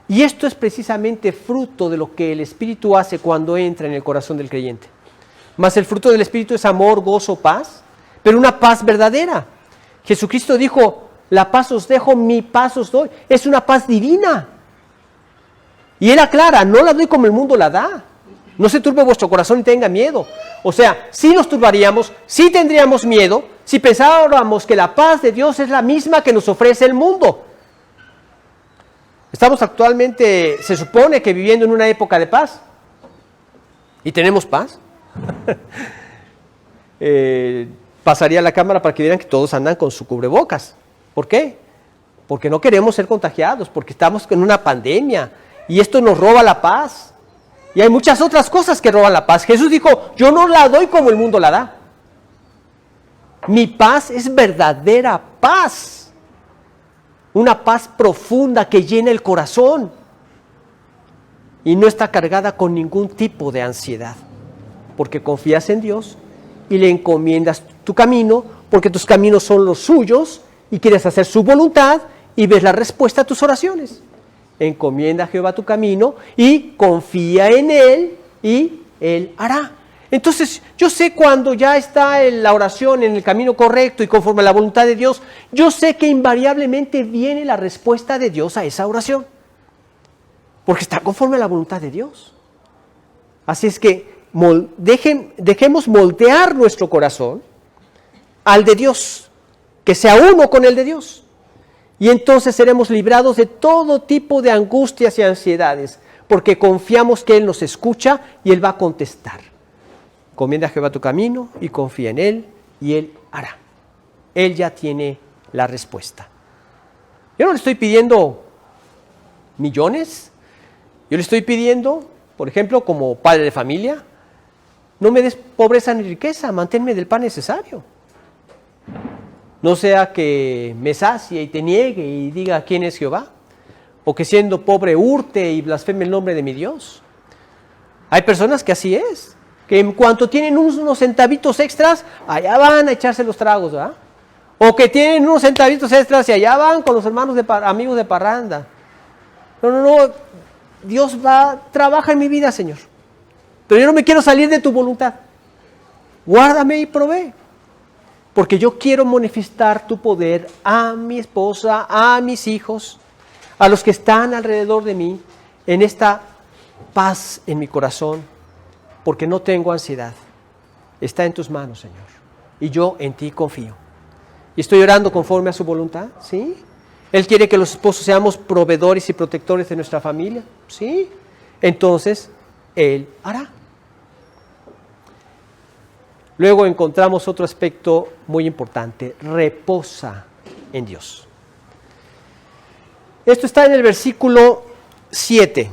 Y esto es precisamente fruto de lo que el Espíritu hace cuando entra en el corazón del creyente. Mas el fruto del Espíritu es amor, gozo, paz, pero una paz verdadera. Jesucristo dijo, la paz os dejo, mi paz os doy. Es una paz divina. Y Él aclara, no la doy como el mundo la da. No se turbe vuestro corazón y tenga miedo. O sea, sí nos turbaríamos, sí tendríamos miedo, si pensáramos que la paz de Dios es la misma que nos ofrece el mundo. Estamos actualmente, se supone que viviendo en una época de paz. ¿Y tenemos paz? Pasaría la cámara para que vieran que todos andan con su cubrebocas. ¿Por qué? Porque no queremos ser contagiados, porque estamos en una pandemia y esto nos roba la paz. Y hay muchas otras cosas que roban la paz. Jesús dijo, yo no la doy como el mundo la da. Mi paz es verdadera paz. Una paz profunda que llena el corazón. Y no está cargada con ningún tipo de ansiedad. Porque confías en Dios y le encomiendas tu camino, porque tus caminos son los suyos y quieres hacer su voluntad y ves la respuesta a tus oraciones. Encomienda a Jehová tu camino y confía en Él y Él hará. Entonces, yo sé cuando ya está la oración en el camino correcto y conforme a la voluntad de Dios, yo sé que invariablemente viene la respuesta de Dios a esa oración. Porque está conforme a la voluntad de Dios. Así es que dejemos moldear nuestro corazón al de Dios, que sea uno con el de Dios. Y entonces seremos librados de todo tipo de angustias y ansiedades, porque confiamos que Él nos escucha y Él va a contestar. Encomienda a Jehová tu camino y confía en Él y Él hará. Él ya tiene la respuesta. Yo no le estoy pidiendo millones, yo le estoy pidiendo, por ejemplo, como padre de familia, no me des pobreza ni riqueza, manténme del pan necesario. No sea que me sacie y te niegue y diga quién es Jehová, o que siendo pobre hurte y blasfeme el nombre de mi Dios. Hay personas que así es, que en cuanto tienen unos centavitos extras, allá van a echarse los tragos, ¿verdad? O que tienen unos centavitos extras y allá van con los hermanos amigos de parranda. No, Dios trabaja en mi vida, Señor. Pero yo no me quiero salir de tu voluntad. Guárdame y provee. Porque yo quiero manifestar tu poder a mi esposa, a mis hijos, a los que están alrededor de mí, en esta paz en mi corazón, porque no tengo ansiedad. Está en tus manos, Señor. Y yo en ti confío. Y estoy orando conforme a su voluntad, ¿sí? Él quiere que los esposos seamos proveedores y protectores de nuestra familia, ¿sí? Entonces, Él hará. Luego encontramos otro aspecto muy importante, reposa en Dios. Esto está en el versículo 7.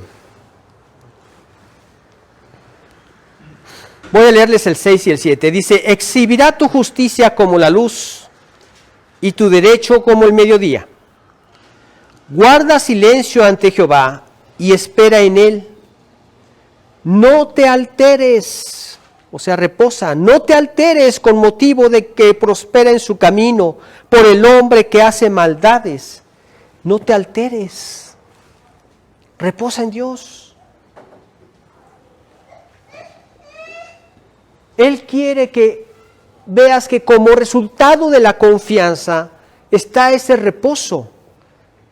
Voy a leerles el 6 y el 7. Dice, exhibirá tu justicia como la luz y tu derecho como el mediodía. Guarda silencio ante Jehová y espera en Él. No te alteres, o sea, reposa, no te alteres con motivo de que prospera en su camino por el hombre que hace maldades. No te alteres, reposa en Dios. Él quiere que veas que como resultado de la confianza está ese reposo.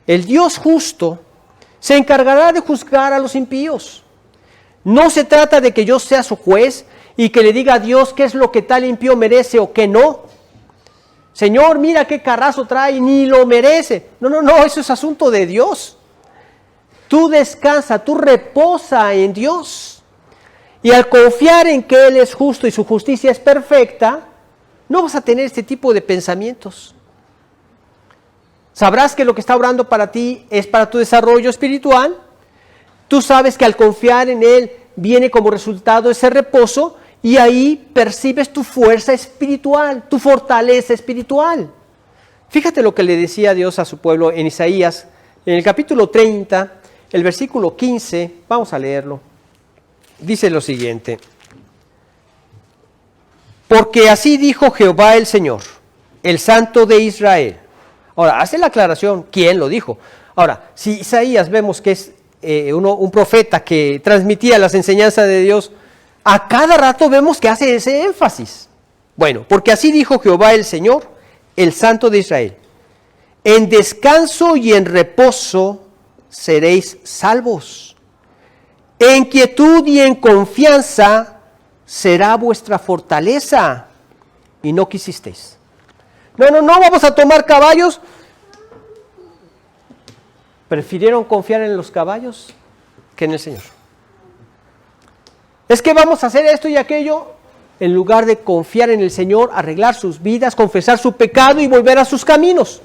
El Dios justo se encargará de juzgar a los impíos. No se trata de que yo sea su juez y que le diga a Dios qué es lo que tal impío merece o qué no. Señor, mira qué carrazo trae, ni lo merece. No, eso es asunto de Dios. Tú descansa, tú reposa en Dios. Y al confiar en que Él es justo y su justicia es perfecta, no vas a tener este tipo de pensamientos. Sabrás que lo que está orando para ti es para tu desarrollo espiritual. Tú sabes que al confiar en Él viene como resultado ese reposo y ahí percibes tu fuerza espiritual, tu fortaleza espiritual. Fíjate lo que le decía Dios a su pueblo en Isaías, en el capítulo 30, el versículo 15, vamos a leerlo. Dice lo siguiente: porque así dijo Jehová el Señor, el Santo de Israel. Ahora, hace la aclaración, ¿quién lo dijo? Ahora, si Isaías vemos que es un profeta que transmitía las enseñanzas de Dios, a cada rato vemos que hace ese énfasis. Bueno, porque así dijo Jehová el Señor, el Santo de Israel: en descanso y en reposo seréis salvos. En quietud y en confianza será vuestra fortaleza. Y no quisisteis. No, vamos a tomar caballos. Prefirieron confiar en los caballos que en el Señor. Es que vamos a hacer esto y aquello, en lugar de confiar en el Señor, arreglar sus vidas, confesar su pecado y volver a sus caminos.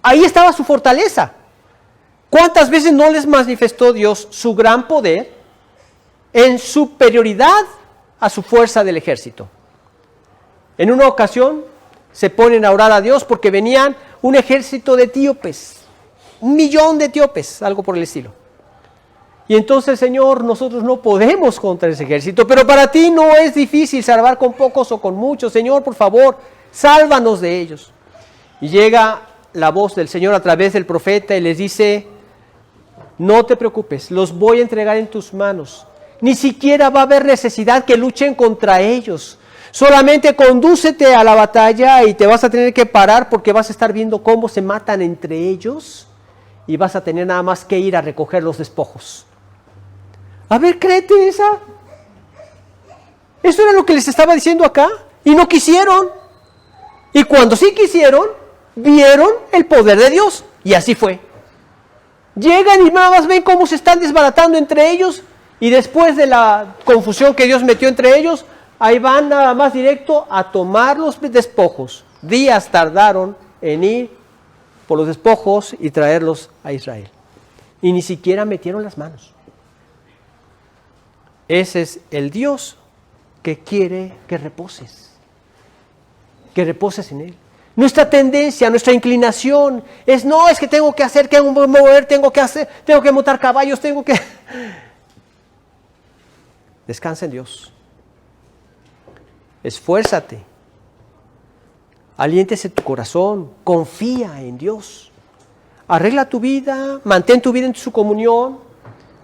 Ahí estaba su fortaleza. ¿Cuántas veces no les manifestó Dios su gran poder en superioridad a su fuerza del ejército? En una ocasión se ponen a orar a Dios porque venían un ejército de etíopes, 1 millón de etíopes, algo por el estilo. Y entonces, Señor, nosotros no podemos contra ese ejército, pero para ti no es difícil salvar con pocos o con muchos. Señor, por favor, sálvanos de ellos. Y llega la voz del Señor a través del profeta y les dice: no te preocupes, los voy a entregar en tus manos. Ni siquiera va a haber necesidad que luchen contra ellos. Solamente condúcete a la batalla y te vas a tener que parar porque vas a estar viendo cómo se matan entre ellos y vas a tener nada más que ir a recoger los despojos. A ver, créete esa. Eso era lo que les estaba diciendo acá y no quisieron. Y cuando sí quisieron, vieron el poder de Dios y así fue. Llegan y nada más ven cómo se están desbaratando entre ellos y después de la confusión que Dios metió entre ellos, ahí van nada más directo a tomar los despojos. Días tardaron en ir por los despojos y traerlos a Israel. Y ni siquiera metieron las manos. Ese es el Dios que quiere que reposes. Que reposes en Él. Nuestra tendencia, nuestra inclinación es que tengo que hacer, tengo que mover, tengo que montar caballos, Descansa en Dios. Esfuérzate. Aliéntese tu corazón. Confía en Dios. Arregla tu vida. Mantén tu vida en su comunión.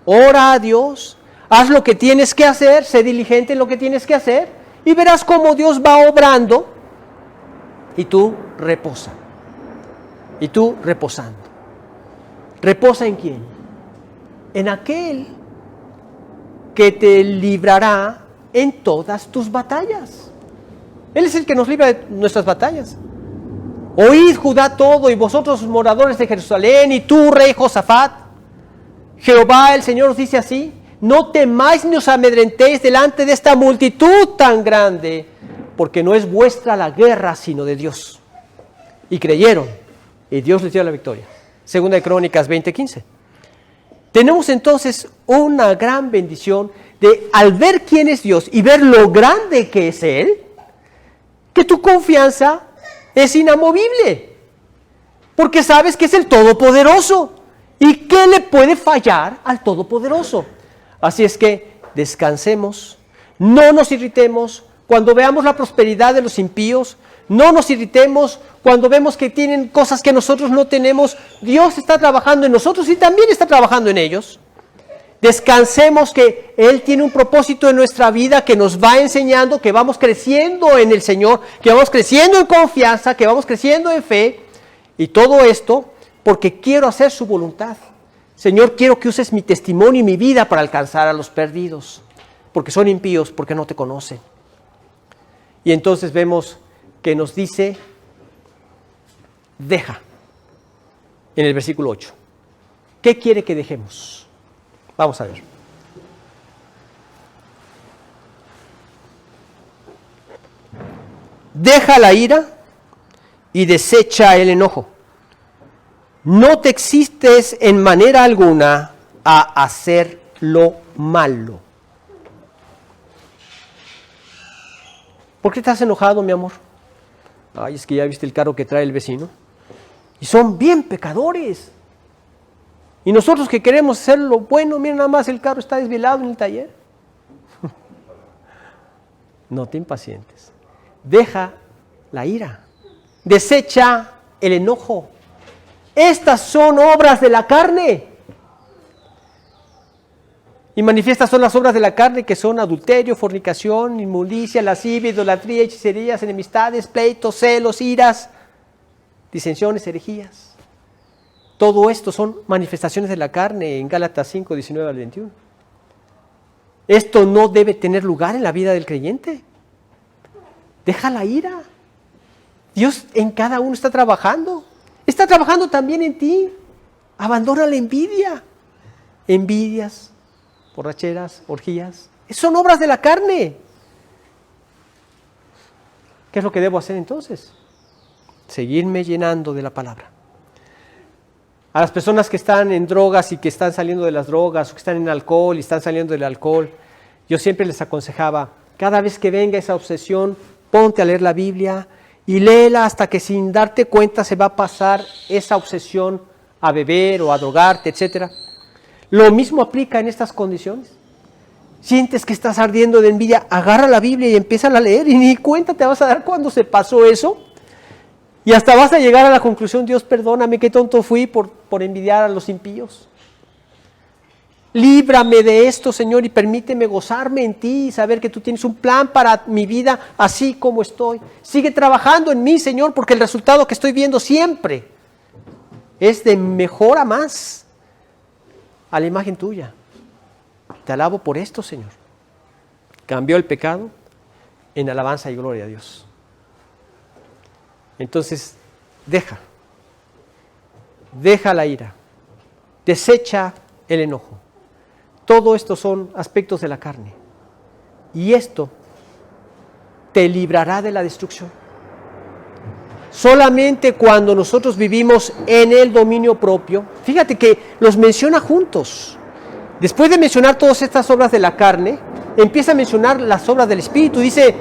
Ora a Dios. Haz lo que tienes que hacer. Sé diligente en lo que tienes que hacer. Y verás cómo Dios va obrando. Y tú reposa. Y tú reposando. ¿Reposa en quién? En aquel que te librará en todas tus batallas. Él es el que nos libra de nuestras batallas. Oíd, Judá, todo, y vosotros moradores de Jerusalén, y tú, rey Josafat. Jehová el Señor os dice así: no temáis ni os amedrentéis delante de esta multitud tan grande, porque no es vuestra la guerra, sino de Dios. Y creyeron, y Dios les dio la victoria. Segunda de Crónicas 20:15. Tenemos entonces una gran bendición de, al ver quién es Dios y ver lo grande que es Él, que tu confianza es inamovible, porque sabes que es el Todopoderoso. ¿Y qué le puede fallar al Todopoderoso? Así es que descansemos, no nos irritemos cuando veamos la prosperidad de los impíos, no nos irritemos cuando vemos que tienen cosas que nosotros no tenemos. Dios está trabajando en nosotros y también está trabajando en ellos. Descansemos que Él tiene un propósito en nuestra vida que nos va enseñando, que vamos creciendo en el Señor, que vamos creciendo en confianza, que vamos creciendo en fe Y todo esto porque quiero hacer su voluntad. Señor, quiero que uses mi testimonio y mi vida para alcanzar a los perdidos, porque son impíos, porque no te conocen. Y entonces vemos que nos dice, deja, en el versículo 8. ¿Qué quiere que dejemos? Vamos a ver. Deja la ira y desecha el enojo. No te existes en manera alguna a hacer lo malo. ¿Por qué estás enojado, mi amor? Ay, es que ya viste el carro que trae el vecino. Y son bien pecadores. Y nosotros que queremos hacer lo bueno, miren nada más, el carro está desvelado en el taller. No te impacientes. Deja la ira. Desecha el enojo. Estas son obras de la carne. Y manifiestas son las obras de la carne, que son adulterio, fornicación, inmundicia, lascivia, idolatría, hechicerías, enemistades, pleitos, celos, iras, disensiones, herejías. Todo esto son manifestaciones de la carne en Gálatas 5, 19 al 21. Esto no debe tener lugar en la vida del creyente. Deja la ira. Dios en cada uno está trabajando. Está trabajando también en ti. Abandona la envidia. Envidias, borracheras, orgías. Son obras de la carne. ¿Qué es lo que debo hacer entonces? Seguirme llenando de la palabra. A las personas que están en drogas y que están saliendo de las drogas, o que están en alcohol y están saliendo del alcohol, yo siempre les aconsejaba, cada vez que venga esa obsesión, ponte a leer la Biblia y léela hasta que sin darte cuenta se va a pasar esa obsesión a beber o a drogarte, etc. Lo mismo aplica en estas condiciones. Sientes que estás ardiendo de envidia, agarra la Biblia y empieza a leer y ni cuenta te vas a dar cuando se pasó eso. Y hasta vas a llegar a la conclusión, Dios perdóname, qué tonto fui por envidiar a los impíos. Líbrame de esto, Señor, y permíteme gozarme en ti y saber que tú tienes un plan para mi vida así como estoy. Sigue trabajando en mí, Señor, porque el resultado que estoy viendo siempre es de mejor a más a la imagen tuya. Te alabo por esto, Señor. Cambió el pecado en alabanza y gloria a Dios. Entonces, deja la ira, desecha el enojo. Todo esto son aspectos de la carne. Y esto te librará de la destrucción. Solamente cuando nosotros vivimos en el dominio propio, fíjate que los menciona juntos. Después de mencionar todas estas obras de la carne, empieza a mencionar las obras del Espíritu. Dice,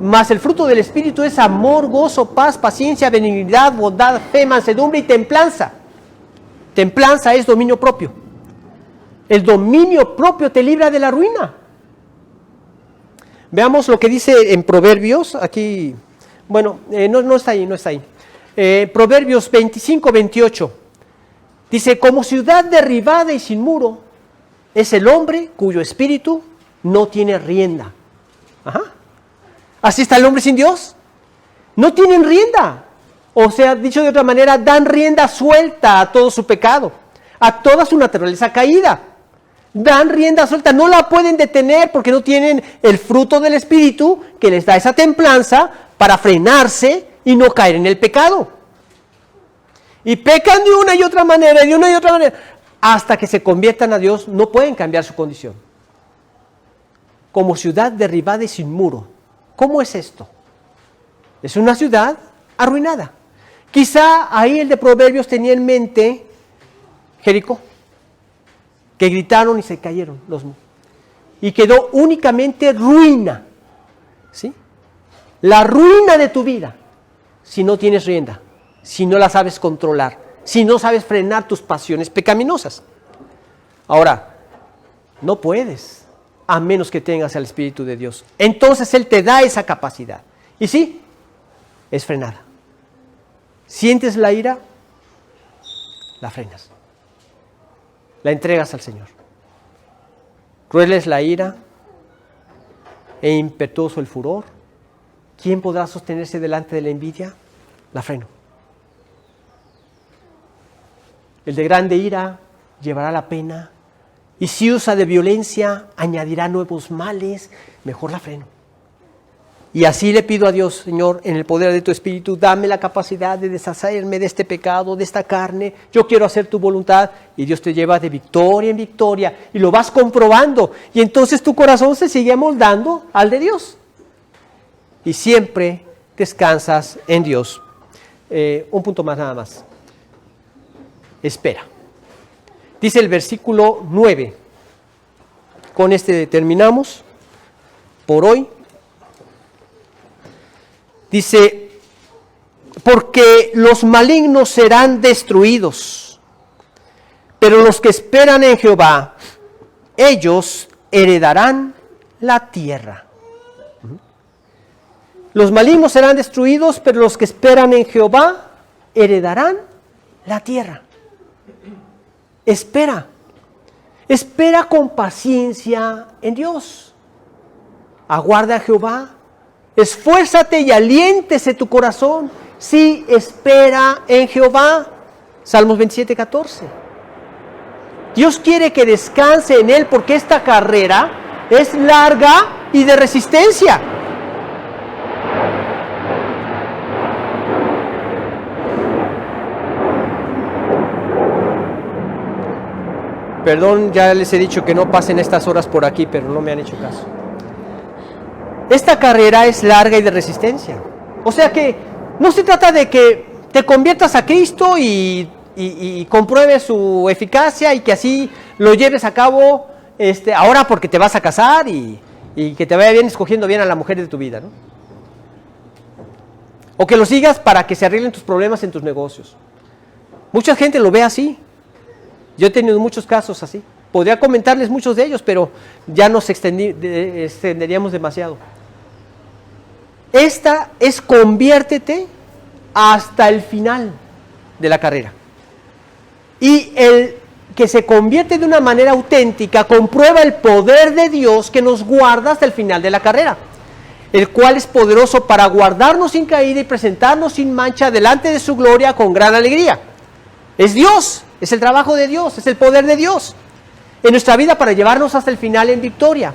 mas el fruto del Espíritu es amor, gozo, paz, paciencia, benignidad, bondad, fe, mansedumbre y templanza. Templanza es dominio propio. El dominio propio te libra de la ruina. Veamos lo que dice en Proverbios, aquí, bueno, no está ahí. Proverbios 25, 28. Dice, como ciudad derribada y sin muro, es el hombre cuyo espíritu no tiene rienda. Ajá. Así está el hombre sin Dios. No tienen rienda. O sea, dicho de otra manera, dan rienda suelta a todo su pecado, a toda su naturaleza caída. Dan rienda suelta, no la pueden detener porque no tienen el fruto del Espíritu que les da esa templanza para frenarse y no caer en el pecado. Y pecan de una y otra manera, hasta que se conviertan a Dios, no pueden cambiar su condición. Como ciudad derribada y sin muro. ¿Cómo es esto? Es una ciudad arruinada. Quizá ahí el de Proverbios tenía en mente Jericó, que gritaron y se cayeron y quedó únicamente ruina. ¿Sí? La ruina de tu vida, si no tienes rienda, si no la sabes controlar, si no sabes frenar tus pasiones pecaminosas. Ahora, no puedes, a menos que tengas al Espíritu de Dios. Entonces Él te da esa capacidad. Y sí, es frenada. Sientes la ira, la frenas. La entregas al Señor. Cruel es la ira e impetuoso el furor. ¿Quién podrá sostenerse delante de la envidia? La freno. El de grande ira llevará la pena. Y si usa de violencia, añadirá nuevos males. Mejor la freno. Y así le pido a Dios, Señor, en el poder de tu Espíritu, dame la capacidad de deshacerme de este pecado, de esta carne. Yo quiero hacer tu voluntad. Y Dios te lleva de victoria en victoria. Y lo vas comprobando. Y entonces tu corazón se sigue amoldando al de Dios. Y siempre descansas en Dios. Un punto más nada más. Espera. Dice el versículo 9. Con este terminamos por hoy. Dice, porque los malignos serán destruidos, pero los que esperan en Jehová, ellos heredarán la tierra. Los malignos serán destruidos, pero los que esperan en Jehová, heredarán la tierra. Espera. Espera con paciencia en Dios. Aguarda a Jehová. Esfuérzate y aliéntese tu corazón. Sí, espera en Jehová. Salmos 27:14. Dios quiere que descanse en Él porque esta carrera es larga y de resistencia. Perdón, ya les he dicho que no pasen estas horas por aquí, pero no me han hecho caso. Esta carrera es larga y de resistencia. O sea que no se trata de que te conviertas a Cristo y compruebes su eficacia y que así lo lleves a cabo ahora porque te vas a casar y que te vaya bien escogiendo bien a la mujer de tu vida, ¿no? O que lo sigas para que se arreglen tus problemas en tus negocios. Mucha gente lo ve así. Yo he tenido muchos casos así. Podría comentarles muchos de ellos, pero ya nos extenderíamos demasiado. Esta es conviértete hasta el final de la carrera. Y el que se convierte de una manera auténtica comprueba el poder de Dios que nos guarda hasta el final de la carrera, el cual es poderoso para guardarnos sin caída y presentarnos sin mancha delante de su gloria con gran alegría. Es Dios, es el trabajo de Dios, es el poder de Dios en nuestra vida para llevarnos hasta el final en victoria.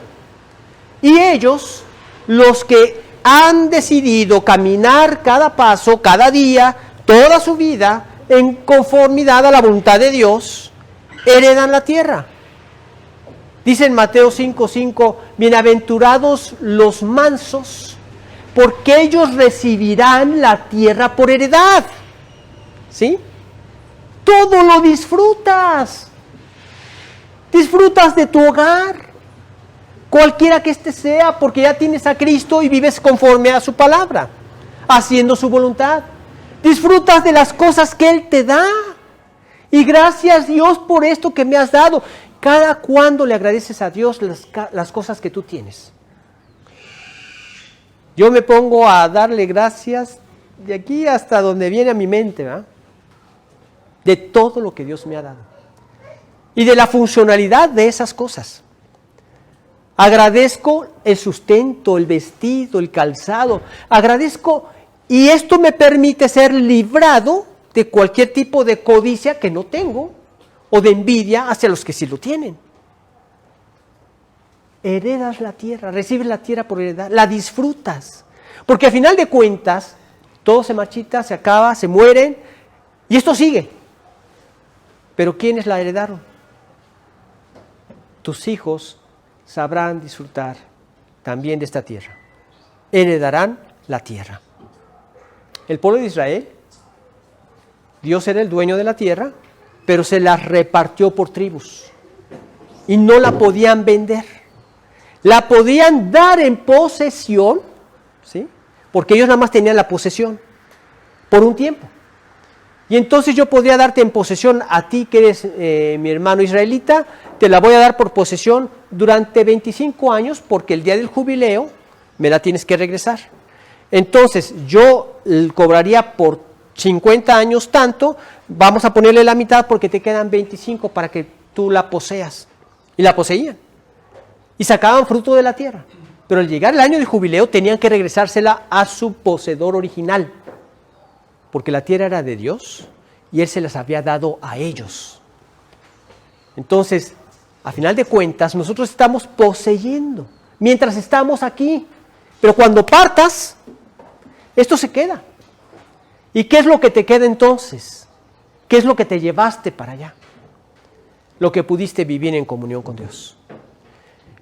Y ellos, los que han decidido caminar cada paso, cada día, toda su vida, en conformidad a la voluntad de Dios, heredan la tierra. Dice en Mateo 5:5, bienaventurados los mansos, porque ellos recibirán la tierra por heredad. ¿Sí? Todo lo disfrutas. Disfrutas de tu hogar, cualquiera que éste sea, porque ya tienes a Cristo y vives conforme a su palabra, haciendo su voluntad. Disfrutas de las cosas que Él te da. Y gracias Dios por esto que me has dado. Cada cuando le agradeces a Dios las cosas que tú tienes. Yo me pongo a darle gracias de aquí hasta donde viene a mi mente, ¿verdad? De todo lo que Dios me ha dado. Y de la funcionalidad de esas cosas. Agradezco el sustento, el vestido, el calzado. Agradezco, y esto me permite ser librado de cualquier tipo de codicia que no tengo, o de envidia hacia los que sí lo tienen. Heredas la tierra, recibes la tierra por heredad, la disfrutas. Porque al final de cuentas, todo se marchita, se acaba, se mueren, y esto sigue. Pero ¿quiénes la heredaron? Tus hijos sabrán disfrutar también de esta tierra. Heredarán la tierra. El pueblo de Israel, Dios era el dueño de la tierra, pero se la repartió por tribus. Y no la podían vender. La podían dar en posesión, ¿sí? Porque ellos nada más tenían la posesión por un tiempo. Y entonces yo podría darte en posesión a ti que eres mi hermano israelita, te la voy a dar por posesión durante 25 años porque el día del jubileo me la tienes que regresar. Entonces yo cobraría por 50 años tanto, vamos a ponerle la mitad porque te quedan 25 para que tú la poseas. Y la poseían. Y sacaban fruto de la tierra. Pero al llegar el año del jubileo tenían que regresársela a su poseedor original. Porque la tierra era de Dios y Él se las había dado a ellos. Entonces, a final de cuentas, nosotros estamos poseyendo mientras estamos aquí. Pero cuando partas, esto se queda. ¿Y qué es lo que te queda entonces? ¿Qué es lo que te llevaste para allá? Lo que pudiste vivir en comunión con Dios.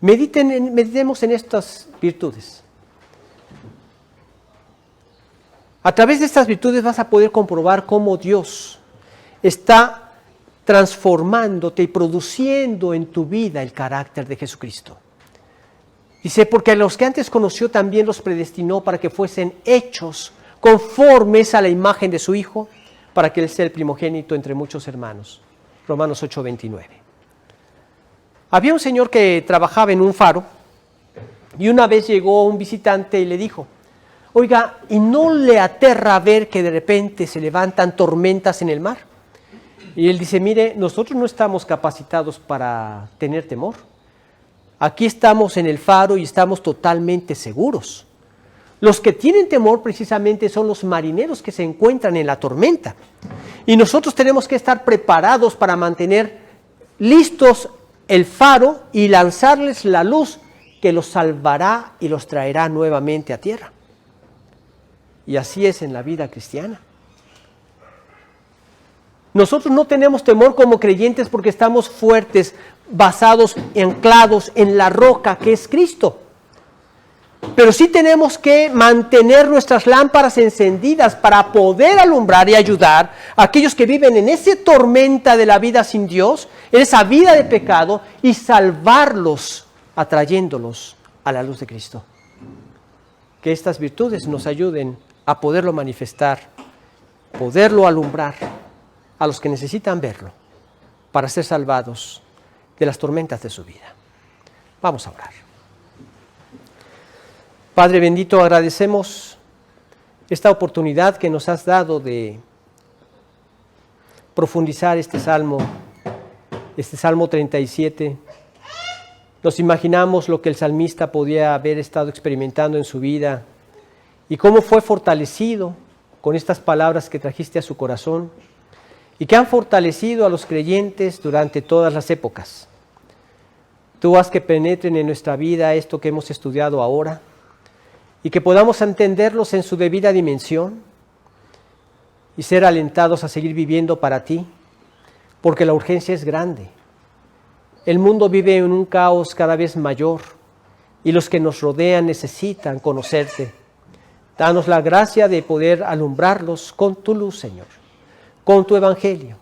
Meditemos en estas virtudes. A través de estas virtudes vas a poder comprobar cómo Dios está transformándote y produciendo en tu vida el carácter de Jesucristo. Dice, porque a los que antes conoció también los predestinó para que fuesen hechos conformes a la imagen de su Hijo, para que Él sea el primogénito entre muchos hermanos. Romanos 8:29. Había un señor que trabajaba en un faro y una vez llegó un visitante y le dijo, oiga, ¿y no le aterra ver que de repente se levantan tormentas en el mar? Y él dice, mire, nosotros no estamos capacitados para tener temor. Aquí estamos en el faro y estamos totalmente seguros. Los que tienen temor precisamente son los marineros que se encuentran en la tormenta. Y nosotros tenemos que estar preparados para mantener listos el faro y lanzarles la luz que los salvará y los traerá nuevamente a tierra. Y así es en la vida cristiana. Nosotros no tenemos temor como creyentes porque estamos fuertes, basados, anclados en la roca que es Cristo. Pero sí tenemos que mantener nuestras lámparas encendidas para poder alumbrar y ayudar a aquellos que viven en esa tormenta de la vida sin Dios, en esa vida de pecado, y salvarlos atrayéndolos a la luz de Cristo. Que estas virtudes nos ayuden a poderlo manifestar, poderlo alumbrar a los que necesitan verlo para ser salvados de las tormentas de su vida. Vamos a orar. Padre bendito, agradecemos esta oportunidad que nos has dado de profundizar este Salmo 37. Nos imaginamos lo que el salmista podía haber estado experimentando en su vida y cómo fue fortalecido con estas palabras que trajiste a su corazón y que han fortalecido a los creyentes durante todas las épocas. Tú haz que penetren en nuestra vida esto que hemos estudiado ahora y que podamos entenderlos en su debida dimensión y ser alentados a seguir viviendo para ti, porque la urgencia es grande. El mundo vive en un caos cada vez mayor y los que nos rodean necesitan conocerte. Danos la gracia de poder alumbrarlos con tu luz, Señor, con tu evangelio,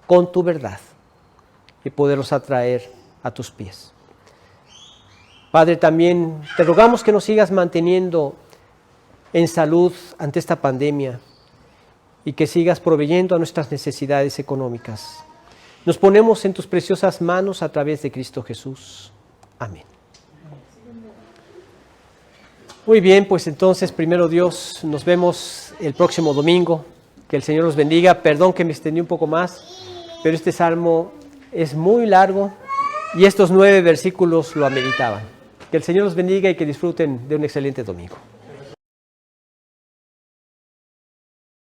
con tu verdad, y poderlos atraer a tus pies. Padre, también te rogamos que nos sigas manteniendo en salud ante esta pandemia y que sigas proveyendo a nuestras necesidades económicas. Nos ponemos en tus preciosas manos a través de Cristo Jesús. Amén. Muy bien, pues entonces, primero Dios, nos vemos el próximo domingo. Que el Señor los bendiga. Perdón que me extendí un poco más, pero este salmo es muy largo y estos 9 versículos lo ameritaban. Que el Señor los bendiga y que disfruten de un excelente domingo.